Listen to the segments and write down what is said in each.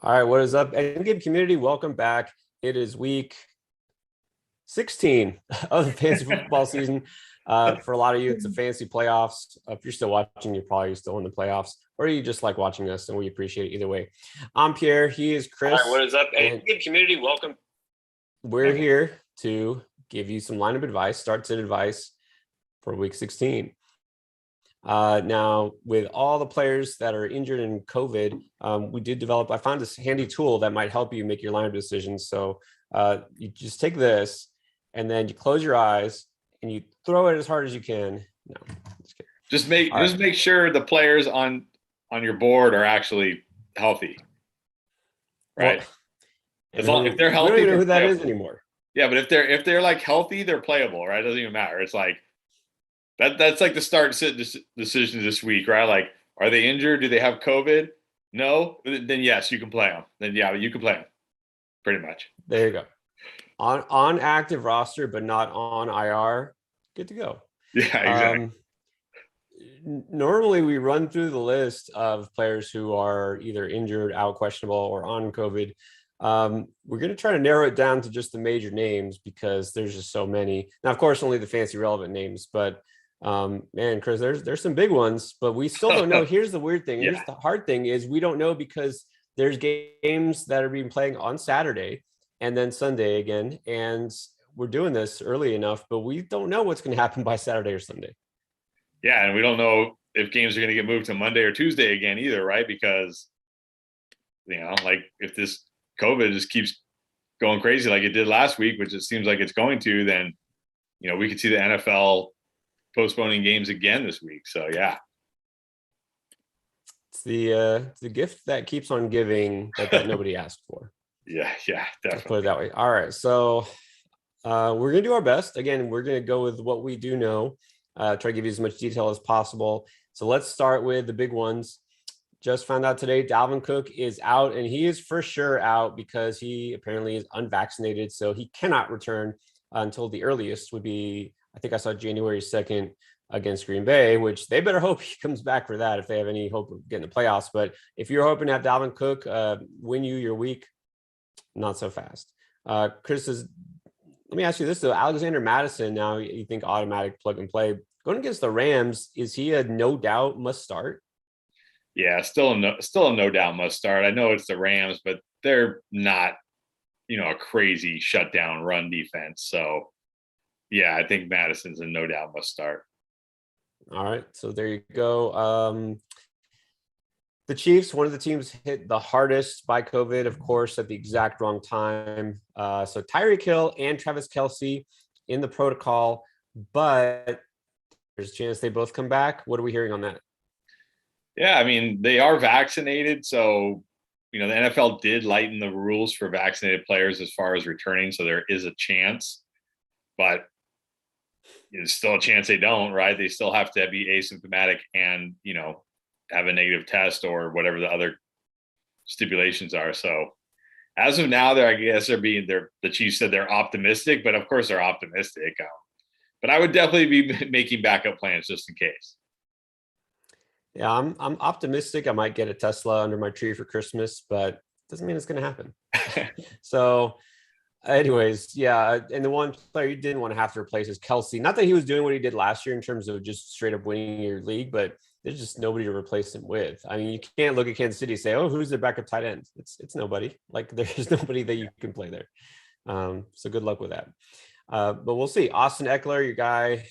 All right, what is up, Endgame community? Welcome back. It is week 16 of the fantasy football season. For a lot of you, it's the fantasy playoffs. If you're still watching, you're probably still in the playoffs, or you just like watching us, and we appreciate it either way. I'm Pierre. He is Chris. All right, what is up, Endgame community? Welcome. We're here to give you some lineup advice, start sit advice for week 16. Now, with all the players that are injured in COVID, I found this handy tool that might help you make your lineup decisions. So you just take this and then you close your eyes and you throw it as hard as you can. No, just make sure the players on your board are actually healthy. Right. Well, if they're healthy, we don't even know who that is anymore. Yeah, but if they're like healthy, they're playable, right? It doesn't even matter. It's like that's like the start sit decision this week, right? Like, are they injured? Do they have COVID? No, then yes, you can play them. Then yeah, you can play them. Pretty much. There you go. On active roster, but not on IR. Good to go. Yeah, exactly. Normally, we run through the list of players who are either injured, out, questionable, or on COVID. We're going to try to narrow it down to just the major names because there's just so many. Now, of course, only the fancy relevant names, but man, Chris, there's some big ones, but we still don't know. Here's the weird thing. Here's the hard thing is we don't know because there's games that are being playing on Saturday and then Sunday again. And we're doing this early enough, but we don't know what's going to happen by Saturday or Sunday. Yeah. And we don't know if games are going to get moved to Monday or Tuesday again either, right? Because, like if this COVID just keeps going crazy like it did last week, which it seems like it's going to, then, we could see the NFL postponing games again this week. So yeah, it's the gift that keeps on giving that nobody asked for. Yeah, definitely. Let's put it that way. All right, so we're gonna do our best. Again, we're gonna go with what we do know. Try to give you as much detail as possible. So let's start with the big ones. Just found out today, Dalvin Cook is out, and he is for sure out because he apparently is unvaccinated, so he cannot return until the earliest would be, I think I saw January 2nd against Green Bay, which they better hope he comes back for that if they have any hope of getting the playoffs. But if you're hoping to have Dalvin Cook win you your week, not so fast. Chris, let me ask you this, though. Alexander Mattison, now you think automatic plug and play. Going against the Rams, is he a no doubt must start? Yeah, still a no doubt must start. I know it's the Rams, but they're not, a crazy shutdown run defense. So yeah, I think Madison's a no doubt must start. All right, so there you go. The Chiefs, one of the teams hit the hardest by COVID, of course, at the exact wrong time. So Tyreek Hill and Travis Kelce in the protocol, but there's a chance they both come back. What are we hearing on that? Yeah, I mean, they are vaccinated. So, the NFL did lighten the rules for vaccinated players as far as returning. So there is a chance, but there's still a chance they don't, right? They still have to be asymptomatic and, have a negative test or whatever the other stipulations are. So as of now, the Chiefs said they're optimistic, but of course they're optimistic. But I would definitely be making backup plans just in case. Yeah, I'm optimistic. I might get a Tesla under my tree for Christmas, but doesn't mean it's going to happen. So anyways, yeah. And the one player you didn't want to have to replace is Kelce. Not that he was doing what he did last year in terms of just straight up winning your league, but there's just nobody to replace him with. I mean, you can't look at Kansas City and say, oh, who's their backup tight end? It's nobody. Like there's nobody that you can play there. So good luck with that. But we'll see. Austin Eckler, your guy,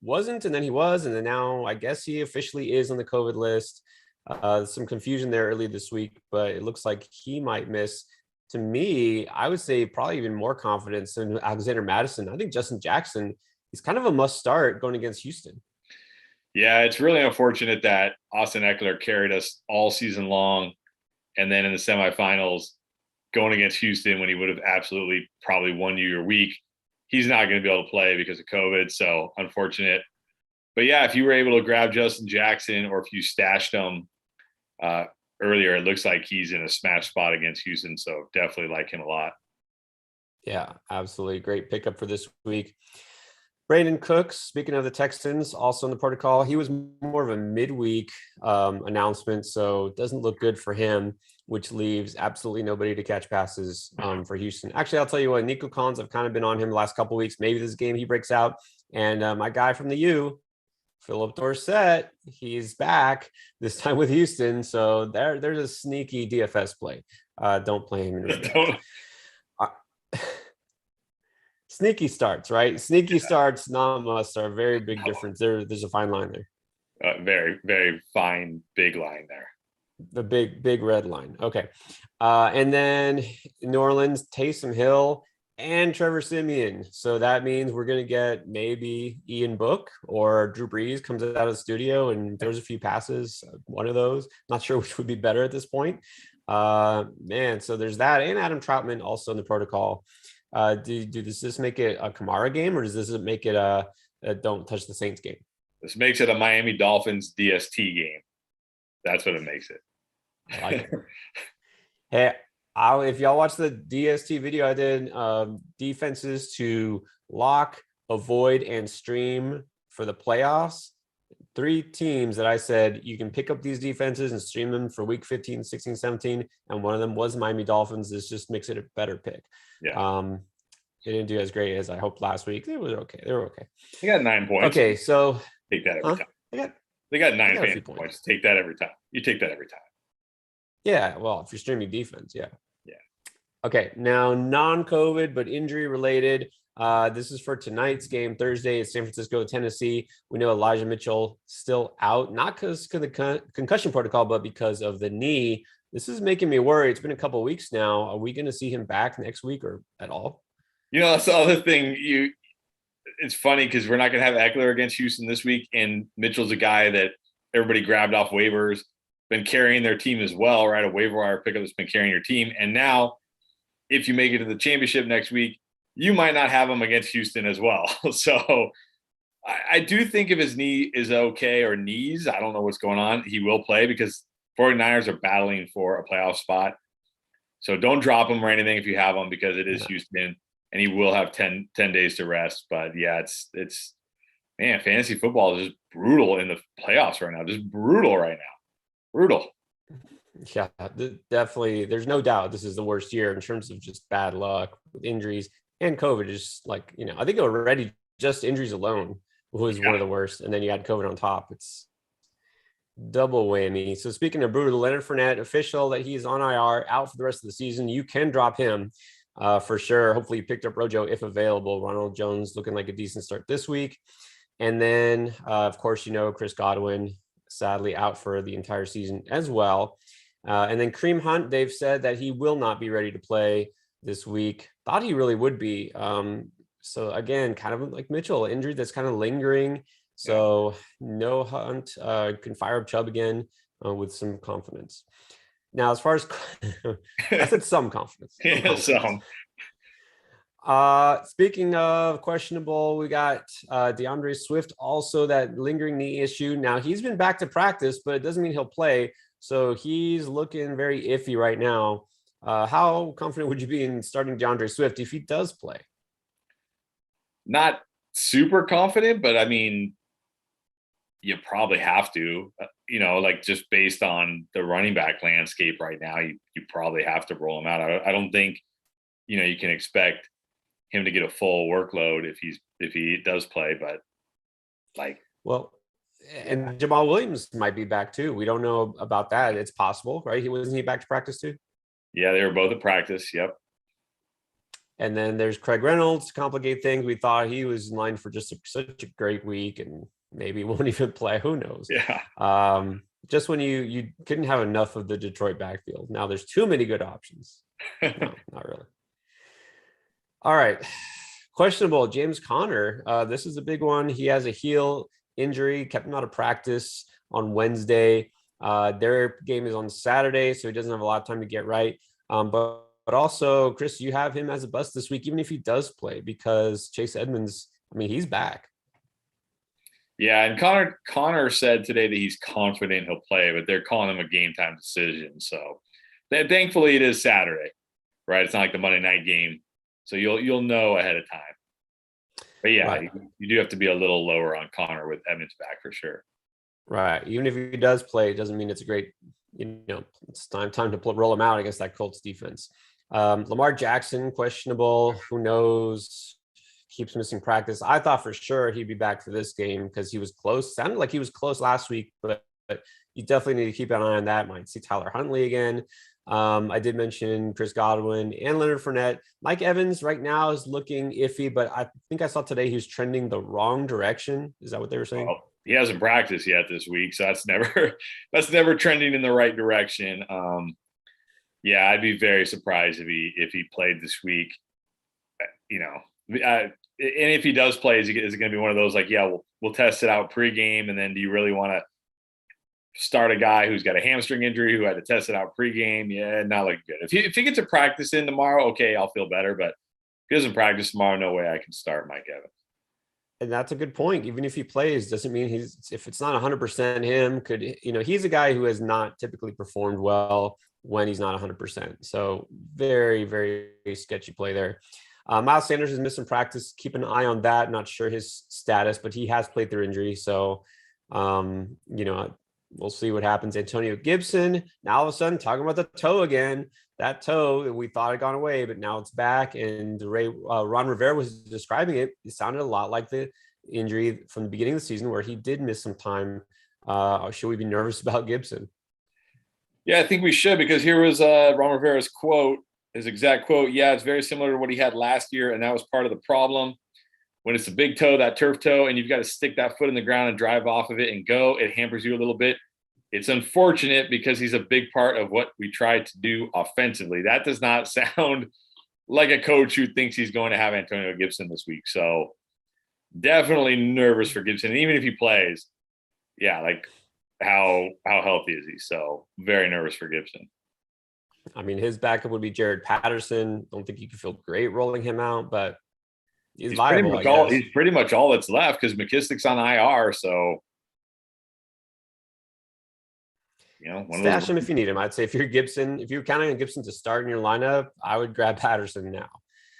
wasn't, and then he was, and then now I guess he officially is on the COVID list. Some confusion there early this week, but it looks like he might miss. To me, I would say probably even more confidence in Alexander Mattison. I think Justin Jackson, he's kind of a must start going against Houston. Yeah, it's really unfortunate that Austin Eckler carried us all season long, and then in the semifinals going against Houston when he would have absolutely probably won you your week, he's not going to be able to play because of COVID. So unfortunate. But yeah, if you were able to grab Justin Jackson or if you stashed him earlier, it looks like he's in a smash spot against Houston. So definitely like him a lot. Yeah, absolutely. Great pickup for this week. Brandon Cooks, speaking of the Texans, also in the protocol, he was more of a midweek announcement, so it doesn't look good for him, which leaves absolutely nobody to catch passes for Houston. Actually, I'll tell you what, Nico Collins, I've kind of been on him the last couple of weeks. Maybe this game he breaks out. And my guy from the U, Philip Dorsett, he's back this time with Houston. So there's a sneaky DFS play. Don't play him in real life. Sneaky starts, right? Sneaky starts, not must, are a very big difference. There's a fine line there. Very, very fine, big line there. The big red line. Okay. And then New Orleans, Taysom Hill and Trevor Siemian. So that means we're going to get maybe Ian Book or Drew Brees comes out of the studio and throws a few passes. One of those. Not sure which would be better at this point. Man, so there's that. And Adam Troutman also in the protocol. Does this make it a Kamara game, or does this make it a don't touch the Saints game? This makes it a Miami Dolphins DST game. That's what it makes it. I like it. Hey, if y'all watch the DST video I did, defenses to lock, avoid, and stream for the playoffs, 3 teams that I said you can pick up these defenses and stream them for week 15, 16, 17, and one of them was Miami Dolphins. This just makes it a better pick. Yeah. They didn't do as great as I hoped last week. They were okay. They got 9 points. Okay, so take that every time. They got 9 fantasy points. Take that every time. You take that every time. Yeah, well, if you're streaming defense, yeah. Yeah. Okay, now non-COVID but injury related. This is for tonight's game, Thursday. It's San Francisco, Tennessee. We know Elijah Mitchell still out, not because of the concussion protocol, but because of the knee. This is making me worry. It's been a couple of weeks now. Are we going to see him back next week or at all? That's the other thing. It's funny because we're not going to have Eckler against Houston this week, and Mitchell's a guy that everybody grabbed off waivers, been carrying their team as well, right? A waiver wire pickup that's been carrying your team. And now, if you make it to the championship next week, you might not have him against Houston as well. So I do think if his knee is okay, or knees, I don't know what's going on, he will play because 49ers are battling for a playoff spot. So don't drop him or anything if you have him, because it is Houston and he will have 10 days to rest. But yeah, it's man, fantasy football is just brutal in the playoffs right now. Just brutal right now. Brutal. Yeah, definitely. There's no doubt this is the worst year in terms of just bad luck with injuries and COVID. Is like, I think already just injuries alone was one of the worst. And then you had COVID on top. It's double whammy. So speaking of brutal, Leonard Fournette, official that he's on IR, out for the rest of the season. You can drop him for sure. Hopefully you picked up Rojo if available. Ronald Jones looking like a decent start this week. And then, of course, Chris Godwin, sadly out for the entire season as well. And then Kareem Hunt, they've said that he will not be ready to play this week. Thought he really would be. So again, kind of like Mitchell, injury that's kind of lingering. So no Hunt, can fire up Chubb again with some confidence. Now, as far as I said, some confidence. Some. Speaking of questionable, we got Deandre Swift, also that lingering knee issue. Now he's been back to practice, but it doesn't mean he'll play. So he's looking very iffy right now. How confident would you be in starting DeAndre Swift if he does play? Not super confident, but I mean, you probably have to, like just based on the running back landscape right now, you probably have to roll him out. I don't think, you can expect him to get a full workload if he does play, but and Jamal Williams might be back too. We don't know about that. It's possible, right? Wasn't he back to practice too? Yeah, they were both at practice. Yep. And then there's Craig Reynolds to complicate things. We thought he was in line for just such a great week and maybe won't even play. Who knows? Yeah. Just when you couldn't have enough of the Detroit backfield. Now there's too many good options. No, not really. All right. Questionable, James Conner. This is a big one. He has a heel injury, kept him out of practice on Wednesday. Their game is on Saturday, so he doesn't have a lot of time to get right. But also, Chris, you have him as a bust this week, even if he does play, because Chase Edmonds, he's back. Yeah, and Connor said today that he's confident he'll play, but they're calling him a game time decision. So thankfully it is Saturday, right? It's not like the Monday night game. So you'll know ahead of time. But yeah, Right. you do have to be a little lower on Connor with Edmonds back for sure. Right. Even if he does play, it doesn't mean it's a great, it's time to roll him out against that Colts defense. Lamar Jackson, questionable. Who knows? Keeps missing practice. I thought for sure he'd be back for this game because he was close. Sounded like he was close last week, but you definitely need to keep an eye on that. Might see Tyler Huntley again. I did mention Chris Godwin and Leonard Fournette. Mike Evans right now is looking iffy, but I think I saw today he was trending the wrong direction. Is that what they were saying? Well, he hasn't practiced yet this week, so that's never trending in the right direction. Yeah, I'd be very surprised if he played this week. And if he does play, is it going to be one of those like, yeah, we'll test it out pregame, and then do you really want to start a guy who's got a hamstring injury who had to test it out pregame? Yeah, not looking good. If he gets to practice in tomorrow, okay, I'll feel better. But if he doesn't practice tomorrow, no way I can start Mike Evans. And that's a good point. Even if he plays, doesn't mean if it's not 100% him, he's a guy who has not typically performed well when he's not 100%. So very, very sketchy play there. Miles Sanders is missing practice. Keep an eye on that. Not sure his status, but he has played through injury. So, we'll see what happens. Antonio Gibson, now all of a sudden talking about the toe again. That toe, we thought had gone away, but now it's back. And Ron Rivera was describing it. It sounded a lot like the injury from the beginning of the season where he did miss some time. Should we be nervous about Gibson? Yeah, I think we should, because here was Ron Rivera's quote, his exact quote. Yeah, it's very similar to what he had last year, and that was part of the problem. When it's a big toe, that turf toe, and you've got to stick that foot in the ground and drive off of it and go, it hampers you a little bit. It's unfortunate because he's a big part of what we try to do offensively. That does not sound like a coach who thinks he's going to have Antonio Gibson this week. So definitely nervous for Gibson. And even if he plays, yeah, like how healthy is he? So very nervous for Gibson. I mean, his backup would be Jared Patterson. Don't think you can feel great rolling him out, but he's viable. He's pretty much all that's left because McKissick's on IR. So, stash him if you need him. I'd say if you're counting on Gibson to start in your lineup, I would grab Patterson now.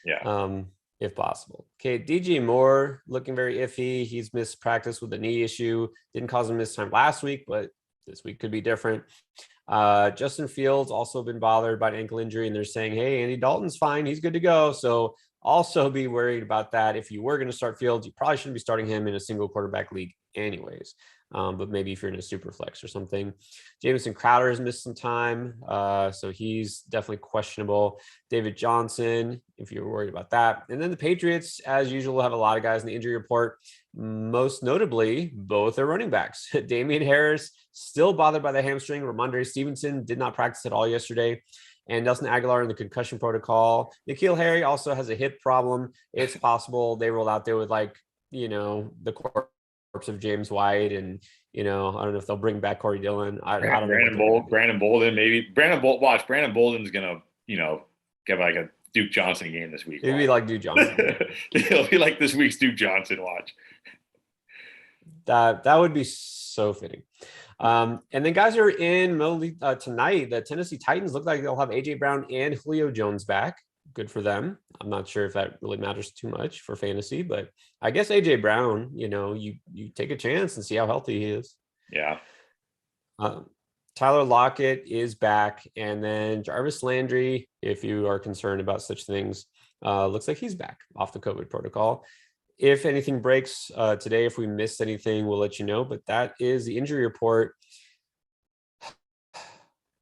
Yeah. If possible. Okay, DJ Moore looking very iffy. He's missed practice with a knee issue. Didn't cause him miss time last week, but this week could be different. Justin Fields also been bothered by an ankle injury, and they're saying, hey, Andy Dalton's fine. He's good to go. So also be worried about that. If you were going to start Fields, you probably shouldn't be starting him in a single quarterback league anyways. But maybe if you're in a super flex or something. Jamison Crowder has missed some time. So he's definitely questionable. David Johnson, if you're worried about that. And then the Patriots, as usual, have a lot of guys in the injury report. Most notably, both are running backs. Damian Harris, still bothered by the hamstring. Ramondre Stevenson did not practice at all yesterday. And Nelson Aguilar in the concussion protocol. N'Keal Harry also has a hip problem. It's possible they roll out there with the corpse of James White, and I don't know if they'll bring back Corey Dillon. I don't know. Brandon Bolden, maybe. Brandon Bolden's gonna, get like a Duke Johnson game this week. It'd be like Duke Johnson. It'll be like this week's Duke Johnson watch. That would be so fitting. And then guys are in tonight. The Tennessee Titans look like they'll have AJ Brown and Julio Jones back. Good for them. I'm not sure if that really matters too much for fantasy, but I guess AJ Brown, you take a chance and see how healthy he is. Yeah. Tyler Lockett is back, and then Jarvis Landry, if you are concerned about such things, looks like he's back off the COVID protocol. If anything breaks today, if we missed anything, we'll let you know. But that is the injury report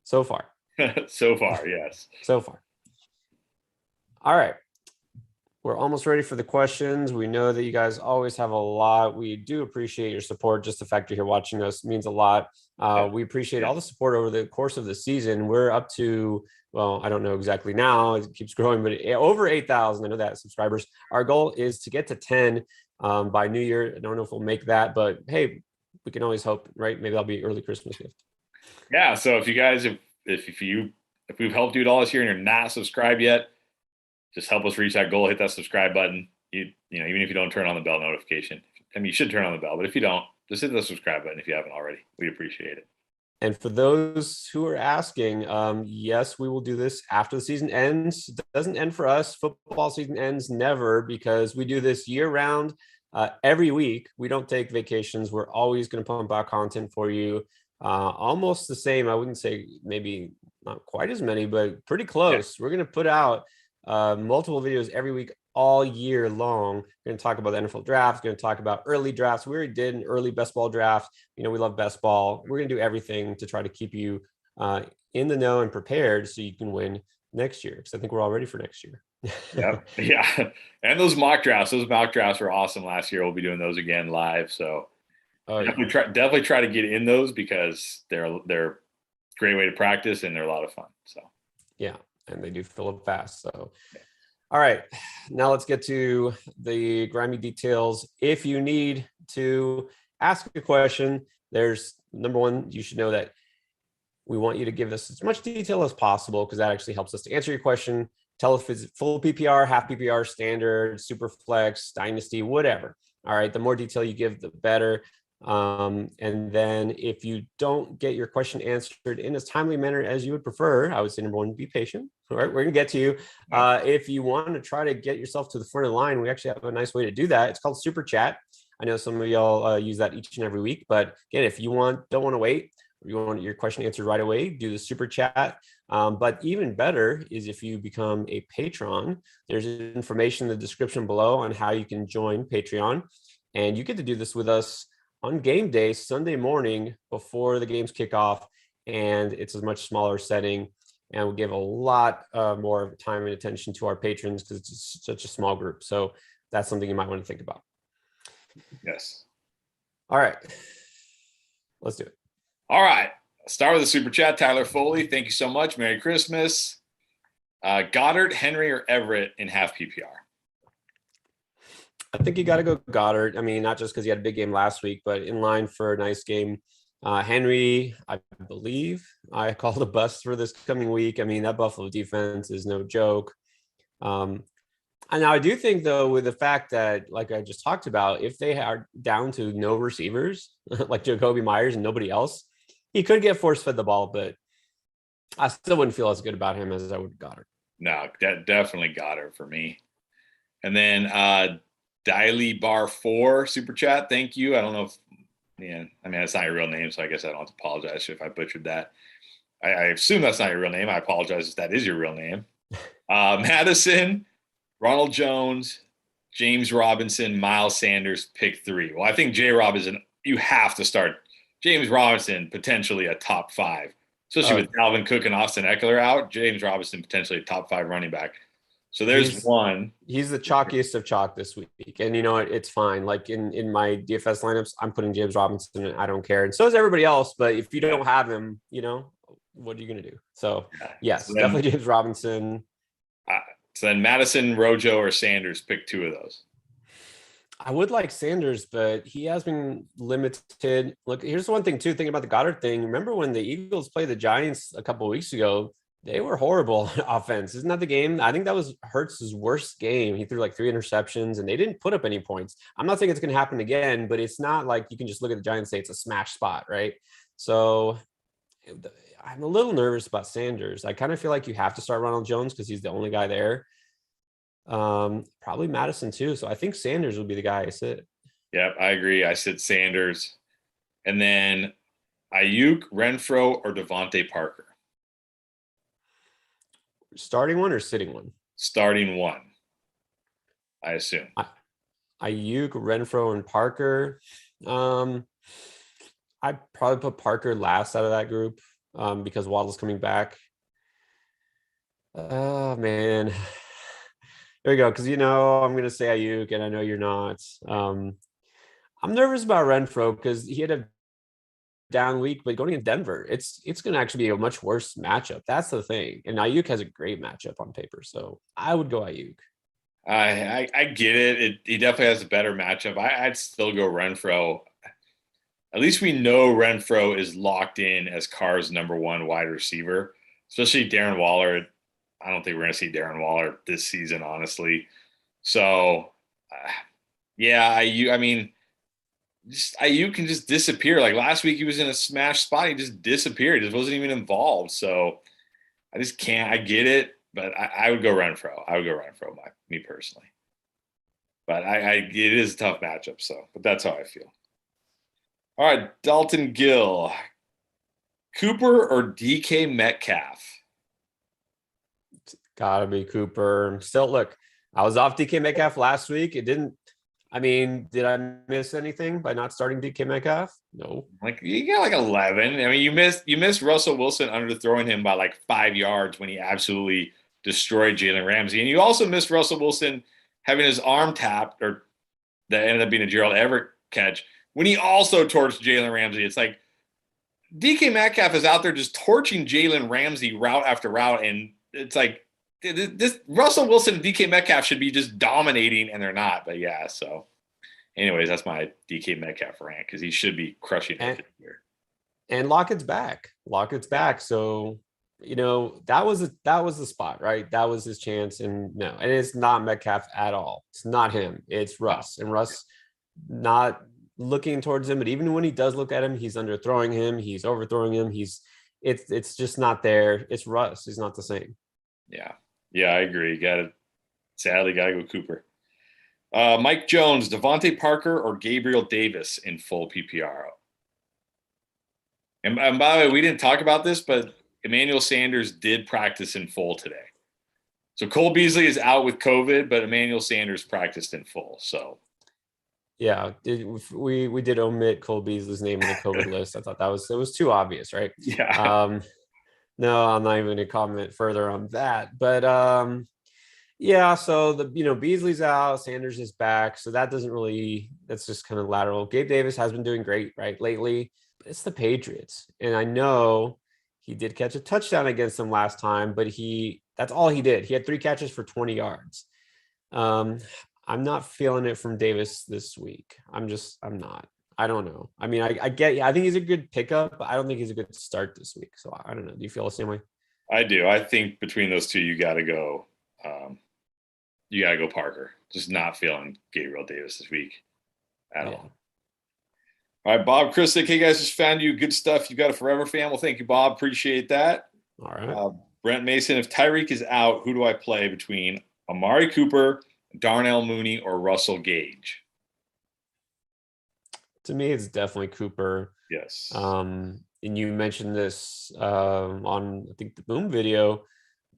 so far. So far, yes. So far. All right. We're almost ready for the questions. We know that you guys always have a lot. We do appreciate your support. Just the fact you're here watching us means a lot. We appreciate all the support over the course of the season. We're up to, well, I don't know exactly now. It keeps growing, but over 8,000. I know that subscribers. Our goal is to get to 10 by New Year. I don't know if we'll make that, but hey, we can always hope, right? Maybe that'll be early Christmas gift. Yeah. So if you guys, if we've helped you at all this year and you're not subscribed yet, just help us reach that goal. Hit that subscribe button. Even if you don't turn on the bell notification. I mean, you should turn on the bell, but if you don't, just hit the subscribe button if you haven't already. We'd appreciate it. And for those who are asking, yes, we will do this after the season ends. It doesn't end for us. Football season ends never, because we do this year round, every week. We don't take vacations. We're always going to pump out content for you. Almost the same. I wouldn't say maybe not quite as many, but pretty close. Yeah. We're going to put out multiple videos every week all year long. We're going to talk about the NFL draft. We're going to talk about early drafts. We already did an early best ball draft. You know, we love best ball. We're going to do everything to try to keep you in the know and prepared so you can win next year, because I think we're all ready for next year. Yep. Yeah. And those mock drafts were awesome last year. We'll be doing those again live. So definitely try to get in those, because they're a great way to practice and they're a lot of fun. So yeah, and they do fill up fast. So all right, now let's get to the grimy details. If you need to ask a question, there's number one, you should know that we want you to give us as much detail as possible, because that actually helps us to answer your question. Tell us if it's full PPR, half PPR, standard, super flex, dynasty, whatever. All right, the more detail you give, the better. And then if you don't get your question answered in as timely manner as you would prefer, I would say number one, be patient. All right, we're gonna get to you. If you want to try to get yourself to the front of the line, we actually have a nice way to do that. It's called Super Chat. I know some of y'all use that each and every week, but again, if you don't want to wait, or you want your question answered right away, do the Super Chat. But even better is if you become a patron. There's information in the description below on how you can join Patreon, and you get to do this with us on game day, Sunday morning before the games kick off, and it's a much smaller setting, and we give a lot more time and attention to our patrons, because it's such a small group. So that's something you might want to think about. Yes. All right, let's do it. All right, start with the Super Chat. Tyler Foley, thank you so much. Merry Christmas. Goddard, Henry, or Everett in half PPR? I think you got to go Goddard. I mean, not just because he had a big game last week, but in line for a nice game. Henry, I believe I called a bust for this coming week. I mean, that Buffalo defense is no joke. And now I do think, though, with the fact that, like I just talked about, if they are down to no receivers, like Jacoby Myers and nobody else, he could get force-fed the ball, but I still wouldn't feel as good about him as I would Goddard. No, definitely Goddard for me. And then Diley Bar 4 Super Chat, thank you. I don't know if, I mean, it's not your real name, so I guess I don't have to apologize if I butchered that. I assume that's not your real name. I apologize if that is your real name. Madison, Ronald Jones, James Robinson, Miles Sanders, pick 3. Well, I think J-Rob you have to start James Robinson, potentially a top 5, especially with Dalvin Cook and Austin Eckler out. James Robinson, potentially a top 5 running back. So there's one. He's the chalkiest of chalk this week. And you know what? It's fine. Like in my DFS lineups, I'm putting James Robinson and I don't care. And so is everybody else. But if you don't have him, what are you going to do? So yes, so definitely James Robinson. So then Madison, Rojo, or Sanders, pick 2 of those. I would like Sanders, but he has been limited. Look, here's one thing too, thinking about the Goddard thing. Remember when the Eagles played the Giants a couple of weeks ago? They were horrible offense. Isn't that the game? I think that was Hurts' worst game. He threw like 3 interceptions and they didn't put up any points. I'm not saying it's going to happen again, but it's not like you can just look at the Giants and say it's a smash spot, right? So I'm a little nervous about Sanders. I kind of feel like you have to start Ronald Jones because he's the only guy there. Probably Madison too. So I think Sanders will be the guy I sit. Yep, I agree. I sit Sanders. And then Ayuk, Renfro, or Devontae Parker? Starting one or sitting one? Starting one, I assume. Ayuk, Renfro, and Parker. I'd probably put Parker last out of that group because Waddle's coming back. Oh, man. There we go. Because, I'm going to say Ayuk, and I know you're not. I'm nervous about Renfro because he had a down week, but going against Denver, it's going to actually be a much worse matchup. That's the thing. And Ayuk has a great matchup on paper, so I would go Ayuk. I get it. He definitely has a better matchup. I'd still go Renfro. At least we know Renfro is locked in as Carr's number 1 wide receiver, especially Darren Waller. I don't think we're going to see Darren Waller this season, honestly. So, I mean, just Ayuk can just disappear. Like last week, he was in a smash spot. He just disappeared. He just wasn't even involved. So I just can't. I get it, but I would go Renfro. I would go Renfro, me personally. But it is a tough matchup. So, but that's how I feel. All right, Dalton Gill, Cooper or DK Metcalf? Gotta be Cooper. Still, look, I was off DK Metcalf last week. It didn't. I mean, did I miss anything by not starting DK Metcalf? No. Like you got like 11. I mean, you missed Russell Wilson underthrowing him by like 5 yards when he absolutely destroyed Jalen Ramsey, and you also missed Russell Wilson having his arm tapped, or that ended up being a Gerald Everett catch when he also torched Jalen Ramsey. It's like DK Metcalf is out there just torching Jalen Ramsey route after route, and it's like this Russell Wilson and DK Metcalf should be just dominating, and they're not. But yeah, so anyways, that's my DK Metcalf rant because he should be crushing it here. And Lockett's back. Lockett's back. So, that was the spot, right? That was his chance. And no, and it's not Metcalf at all. It's not him. It's Russ. And Russ not looking towards him. But even when he does look at him, he's underthrowing him. He's overthrowing him. It's just not there. It's Russ. He's not the same. Yeah, I agree. Sadly, got to go Cooper. Mike Jones, Devontae Parker, or Gabriel Davis in full PPR? And by the way, we didn't talk about this, but Emmanuel Sanders did practice in full today. So Cole Beasley is out with COVID, but Emmanuel Sanders practiced in full. So yeah, we did omit Cole Beasley's name in the COVID list. I thought it was too obvious, right? Yeah. No, I'm not even going to comment further on that. But yeah, so Beasley's out, Sanders is back, so that's just kind of lateral. Gabe Davis has been doing great, right, lately, but it's the Patriots, and I know he did catch a touchdown against them last time, but that's all he did. He had 3 catches for 20 yards. I'm not feeling it from Davis this week. I'm not. I don't know. I mean, I think he's a good pickup, but I don't think he's a good start this week. So I don't know. Do you feel the same way? I do. I think between those two, you got to go. You got to go Parker. Just not feeling Gabriel Davis this week at all. All right, Bob Christick. Hey guys, just found you. Good stuff. You got a Forever fan. Well, thank you, Bob. Appreciate that. All right. Brent Mason. If Tyreek is out, who do I play between Amari Cooper, Darnell Mooney, or Russell Gage? To me, it's definitely Cooper. Yes. And you mentioned this on, I think, the Boom video.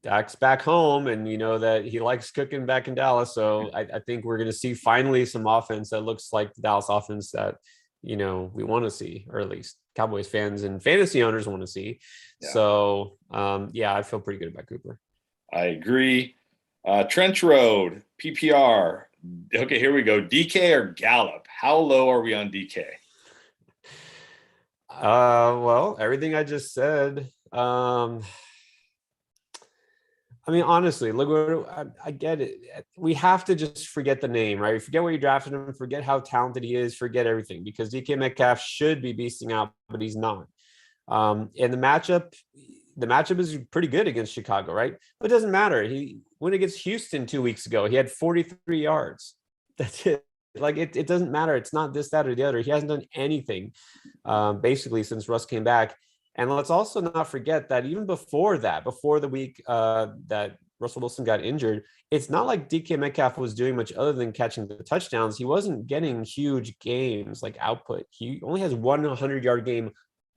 Dak's back home, and you know that he likes cooking back in Dallas. So I think we're going to see finally some offense that looks like the Dallas offense that, we want to see, or at least Cowboys fans and fantasy owners want to see. Yeah. So, I feel pretty good about Cooper. I agree. Trench Road, PPR. Okay, here we go. DK or Gallup? How low are we on DK? Well, everything I just said. I mean, honestly, look, I get it. We have to just forget the name, right? Forget where you drafted him, forget how talented he is, forget everything, because DK Metcalf should be beasting out, but he's not. And the matchup is pretty good against Chicago, right? But it doesn't matter. He went against Houston 2 weeks ago. He had 43 yards. That's it. Like, it doesn't matter. It's not this, that, or the other. He hasn't done anything, basically, since Russ came back. And let's also not forget that even before the week that Russell Wilson got injured, it's not like DK Metcalf was doing much other than catching the touchdowns. He wasn't getting huge games like output. He only has 100-yard game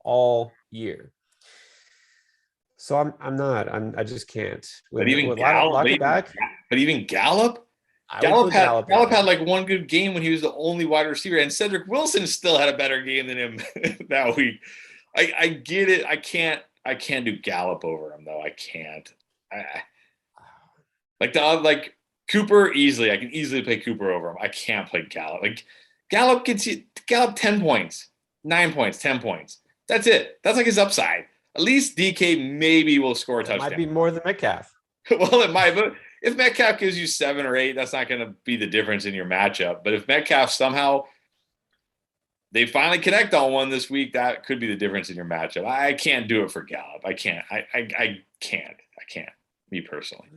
all year. So I just can't. But even Gallup, Gallup had like one good game when he was the only wide receiver, and Cedric Wilson still had a better game than him that week. I get it. I can't do Gallup over him though. I can't. Like Cooper easily. I can easily play Cooper over him. I can't play Gallup. Like Gallup gets you 10 points, 9 points, 10 points. That's it. That's like his upside. At least DK maybe will score a touchdown. Might be more than Metcalf. Well, it might, but if Metcalf gives you 7 or 8, that's not going to be the difference in your matchup. But if Metcalf somehow they finally connect on one this week, that could be the difference in your matchup. I can't do it for Gallup. I can't. I can't. Me personally.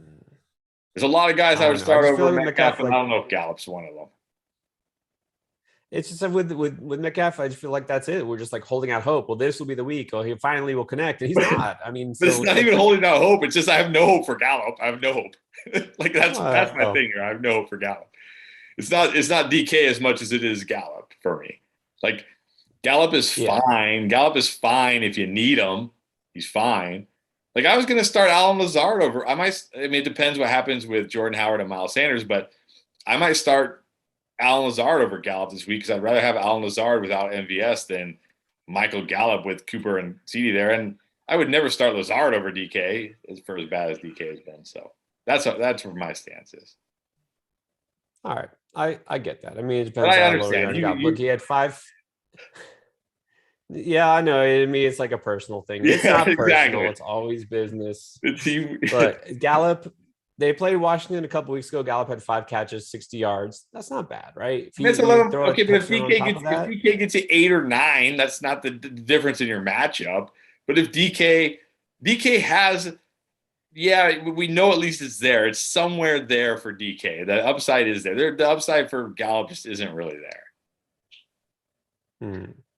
There's a lot of guys I would start over Metcalf, and I don't know if Gallup's one of them. It's just that with Metcalf, I just feel like that's it. We're just like holding out hope. Well, this will be the week. Oh, he finally will connect, and he's not. I mean, But it's so not even holding out hope. It's just I have no hope for Gallup. I have no hope. Like that's my thing here. I have no hope for Gallup. It's not DK as much as it is Gallup for me. Like Gallup is fine. Gallup is fine if you need him. He's fine. Like I was going to start Allen Lazard over. I mean, it depends what happens with Jordan Howard and Miles Sanders, but I might start Allen Lazard over Gallup this week because I'd rather have Allen Lazard without MVS than Michael Gallup with Cooper and CD there. And I would never start Lazard over DK for as bad as DK has been. So that's where my stance is. All right. I get that. I mean, it depends how low you're on Gallup. Look, he had 5. Yeah, I know. I mean, it's like a personal thing. It's not personal. Exactly. It's always business. But Gallup, they played Washington a couple weeks ago. Gallup had 5 catches, 60 yards. That's not bad, right? If but if DK gets you 8 or 9, that's not the difference in your matchup. But if DK has, we know at least it's there. It's somewhere there for DK. The upside is there. The upside for Gallup just isn't really there.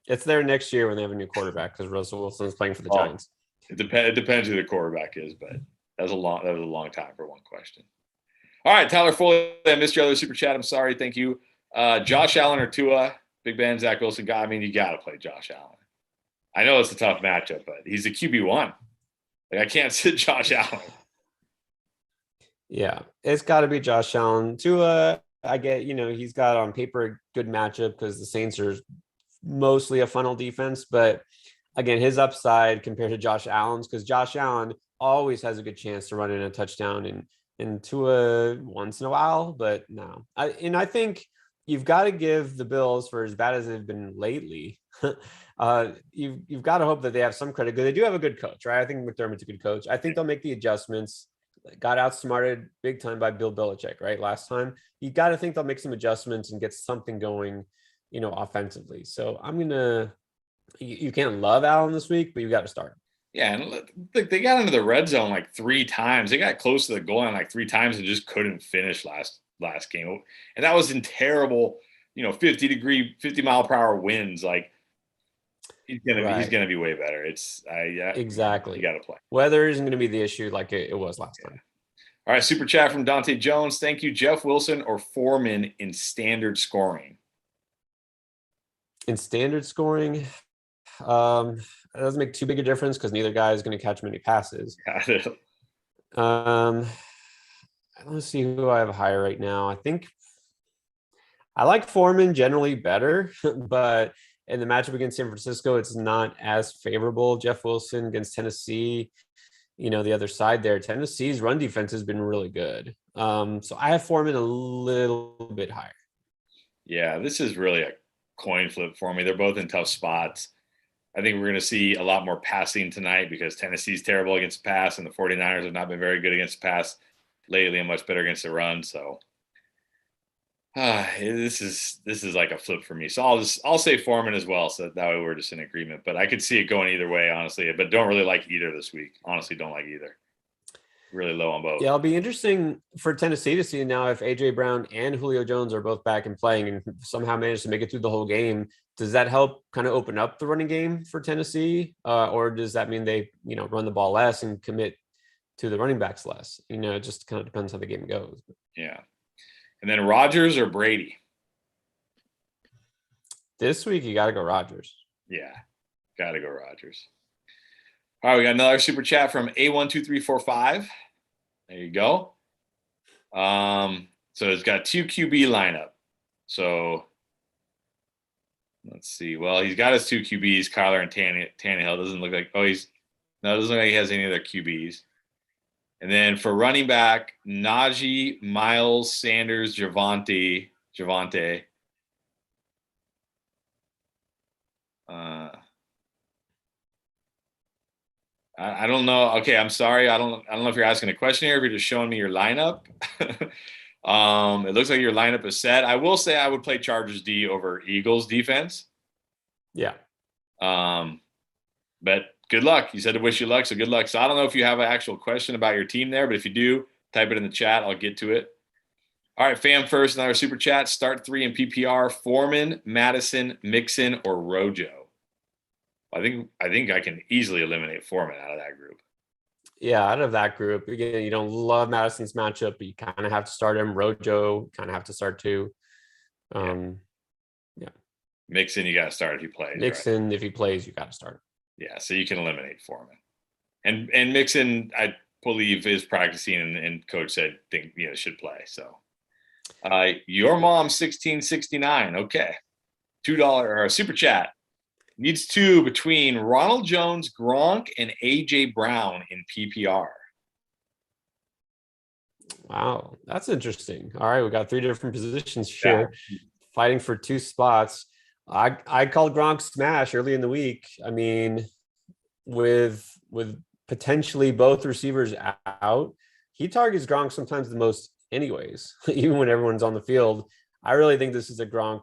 It's there next year when they have a new quarterback because Russell Wilson is playing for the Giants. It depends who the quarterback is, but that was a long time for one question. All right, Tyler Foley, I missed your other super chat. I'm sorry. Thank you. Josh Allen or Tua, Big Ben, Zach Wilson. I mean, you got to play Josh Allen. I know it's a tough matchup, but he's a QB1. Like I can't sit Josh Allen. Yeah, it's got to be Josh Allen. Tua, I get, he's got on paper a good matchup because the Saints are mostly a funnel defense, but again, his upside compared to Josh Allen's, because Josh Allen always has a good chance to run in a touchdown and Tua once in a while, but no. I think you've got to give the Bills, for as bad as they've been lately, you've got to hope that they have some credit because they do have a good coach, right? I think McDermott's a good coach. I think they'll make the adjustments. Got outsmarted big time by Bill Belichick, right? Last time. You got to think they'll make some adjustments and get something going, offensively. So you can't love Allen this week, but you got to start. Yeah, and look, they got into the red zone like 3 times. They got close to the goal line like 3 times and just couldn't finish last game. And that was in terrible, 50 mile per hour winds. Like he's gonna be way better. Exactly. You got to play. Weather isn't going to be the issue like it was last time. All right, super chat from Dante Jones. Thank you, Jeff Wilson or Foreman in standard scoring. In standard scoring, it doesn't make too big a difference because neither guy is going to catch many passes. Got it. Let's see who I have higher right now. I think I like Foreman generally better, but in the matchup against San Francisco, it's not as favorable. Jeff Wilson against Tennessee, the other side there, Tennessee's run defense has been really good. So I have Foreman a little bit higher. Yeah, this is really a coin flip for me. They're both in tough spots. I think we're going to see a lot more passing tonight because Tennessee's terrible against the pass and the 49ers have not been very good against the pass lately and much better against the run. So this is like a flip for me. So I'll say Foreman as well. So that way we're just in agreement, but I could see it going either way, honestly, but don't really like either this week. Honestly, don't like either. Really low on both. Yeah, it'll be interesting for Tennessee to see now if AJ Brown and Julio Jones are both back and playing and somehow manage to make it through the whole game. Does that help kind of open up the running game for Tennessee? Or does that mean they, run the ball less and commit to the running backs less? It just kind of depends how the game goes. Yeah. And then Rodgers or Brady? This week, you got to go Rodgers. Yeah, got to go Rodgers. All right, we got another super chat from A12345. There you go. So it's got 2 QB lineup. So let's see. Well, he's got his 2 QBs, Kyler and Tannehill. Doesn't look like it doesn't look like he has any other QBs. And then for running back, Najee, Miles, Sanders, Javonte. I don't know. Okay, I'm sorry. I don't know if you're asking a question here, if you're just showing me your lineup. It looks like your lineup is set. I will say I would play Chargers D over Eagles defense. Yeah. But good luck. You said to wish you luck, so good luck. So I don't know if you have an actual question about your team there, but if you do, type it in the chat. I'll get to it. All right, fam first, another super chat. Start 3 in PPR: Foreman, Madison, Mixon, or Rojo. I think I can easily eliminate Foreman out of that group. Yeah, out of that group, again, you don't love Madison's matchup, but you kind of have to start him. Rojo kind of have to start too. Yeah. Mixon, you got to start if he plays. Mixon, right? If he plays, you got to start him. Yeah, so you can eliminate Foreman. And Mixon, I believe, is practicing, and coach said should play. So your mom 1669. Okay. $2 or a super chat. Needs 2 between Ronald Jones, Gronk, and AJ Brown in PPR. Wow, that's interesting. All right, we got 3 different positions here, fighting for 2 spots. I called Gronk smash early in the week. I mean, with potentially both receivers out, he targets Gronk sometimes the most anyways, even when everyone's on the field. I really think this is a Gronk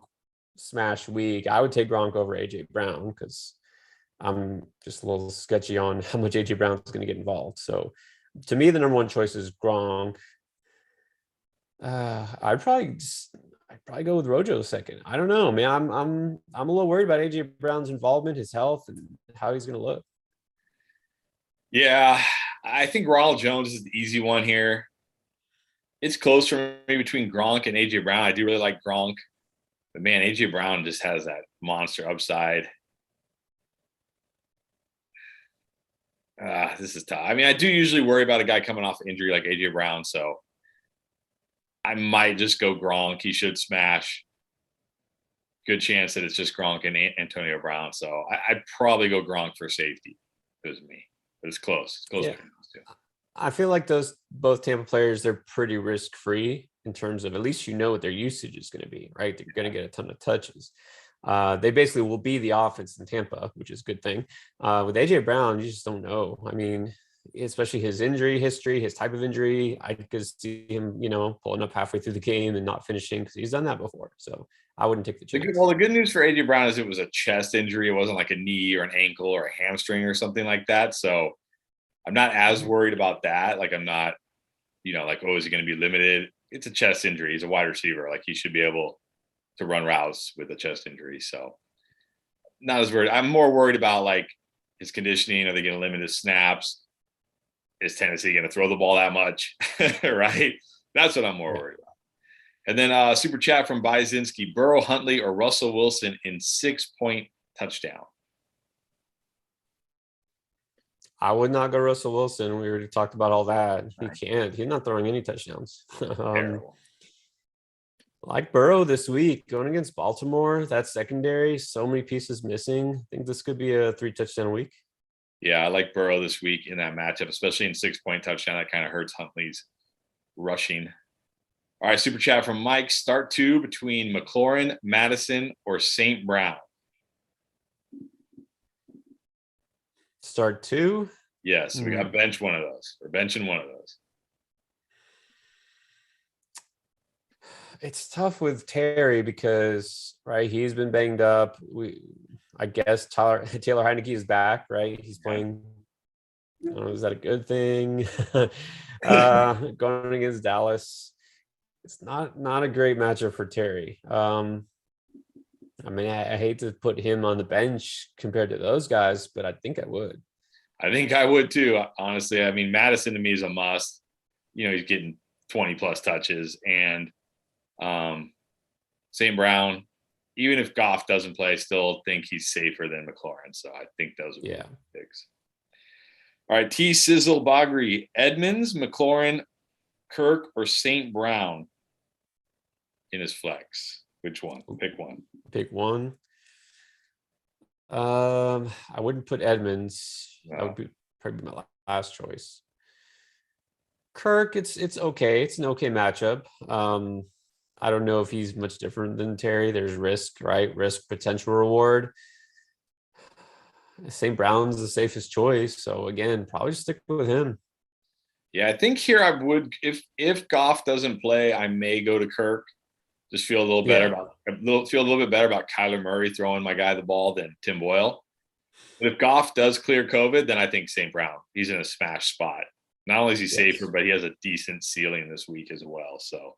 smash week. I would take Gronk over AJ Brown because I'm just a little sketchy on how much AJ Brown is going to get involved. So to me, the number one choice is Gronk. I'd probably go with Rojo second. I don't know, man. I'm a little worried about AJ Brown's involvement, his health, and how he's going to look. Yeah, I think Ronald Jones is the easy one here. It's close for me between Gronk and AJ Brown. I do really like Gronk, but man, AJ Brown just has that monster upside. This is tough. I mean, I do usually worry about a guy coming off injury like AJ Brown, so I might just go Gronk. He should smash. Good chance that it's just Gronk and Antonio Brown. So I'd probably go Gronk for safety. It was me, but it's close. It's close. Yeah. I feel like both Tampa players, they're pretty risk-free in terms of at least what their usage is going to be, right? They're going to get a ton of touches. They basically will be the offense in Tampa, which is a good thing. With AJ Brown, you just don't know. I mean, especially his injury history, his type of injury, I could see him, pulling up halfway through the game and not finishing because he's done that before. So I wouldn't take the chance. Well, the good news for AJ Brown is it was a chest injury. It wasn't like a knee or an ankle or a hamstring or something like that. So I'm not as worried about that. Like I'm not, like, oh, is he going to be limited? It's a chest injury. He's a wide receiver. Like he should be able to run routes with a chest injury. So not as worried. I'm more worried about like his conditioning. Are they going to limit his snaps? Is Tennessee going to throw the ball that much? Right? That's what I'm more worried about. And then super chat from Byzinski: Burrow, Huntley, or Russell Wilson in 6-point touchdown. I would not go Russell Wilson. We already talked about all that. He can't. He's not throwing any touchdowns. Like Burrow this week, going against Baltimore, that secondary, so many pieces missing. I think this could be a 3-touchdown week. Yeah, I like Burrow this week in that matchup, especially in 6-point touchdown. That kind of hurts Huntley's rushing. All right, super chat from Mike: Start 2 between McLaurin, Madison, or St. Brown. Start 2? Yes, we got bench one of those. We're benching one of those. It's tough with Terry because, right, he's been banged up. I guess Taylor Heineke is back, right? He's playing. I don't know, is that a good thing? Going against Dallas, it's not a great matchup for Terry. I mean, I hate to put him on the bench compared to those guys, but I think I would. I think I would too, honestly. I mean, Madison to me is a must. He's getting 20 plus touches, and St. Brown, even if Goff doesn't play, I still think he's safer than McLaurin. So I think those are the picks. All right, T Sizzle Bagri: Edmonds, McLaurin, Kirk, or St. Brown in his flex. Which one? Pick one. Pick one. I wouldn't put Edmonds. No. That would be probably my last choice. Kirk, it's okay. It's an okay matchup. I don't know if he's much different than Terry. There's risk, right? Risk, potential reward. St. Brown's the safest choice. So again, probably stick with him. Yeah, I think here I would, if Goff doesn't play, I may go to Kirk. Just feel a little better bit better about Kyler Murray throwing my guy the ball than Tim Boyle. But if Goff does clear COVID, then I think St. Brown. He's in a smash spot. Not only is he safer, but he has a decent ceiling this week as well. So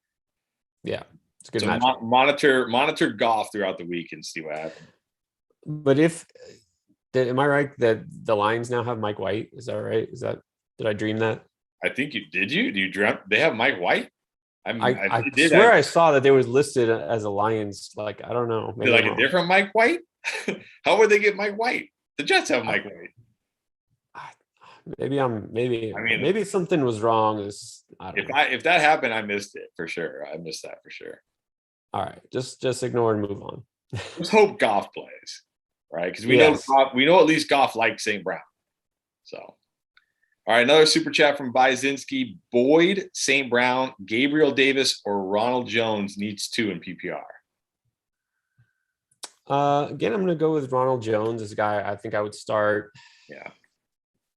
Yeah, it's a good So matchup. monitor Goff throughout the week and see what happens. But am I right that the Lions now have Mike White? Is that right? Did I dream that? I think you did. You dreamt they have Mike White. I They did. swear I saw that they was listed as a Lions. Like, I don't know. Maybe Like I'm a wrong. different Mike White. How would they get Mike White? The Jets have Mike White. Maybe something was wrong. I don't know. If that happened, I missed it for sure. I missed that for sure. All right, just ignore and move on. Let's hope Goff plays, right? Because we Yes. know at least Goff likes St. Brown. So, all right, another super chat from Byzinski. Boyd, St. Brown, Gabriel Davis, or Ronald Jones needs 2 in PPR. Again, I'm going to go with Ronald Jones. This guy, I think I would start. Yeah.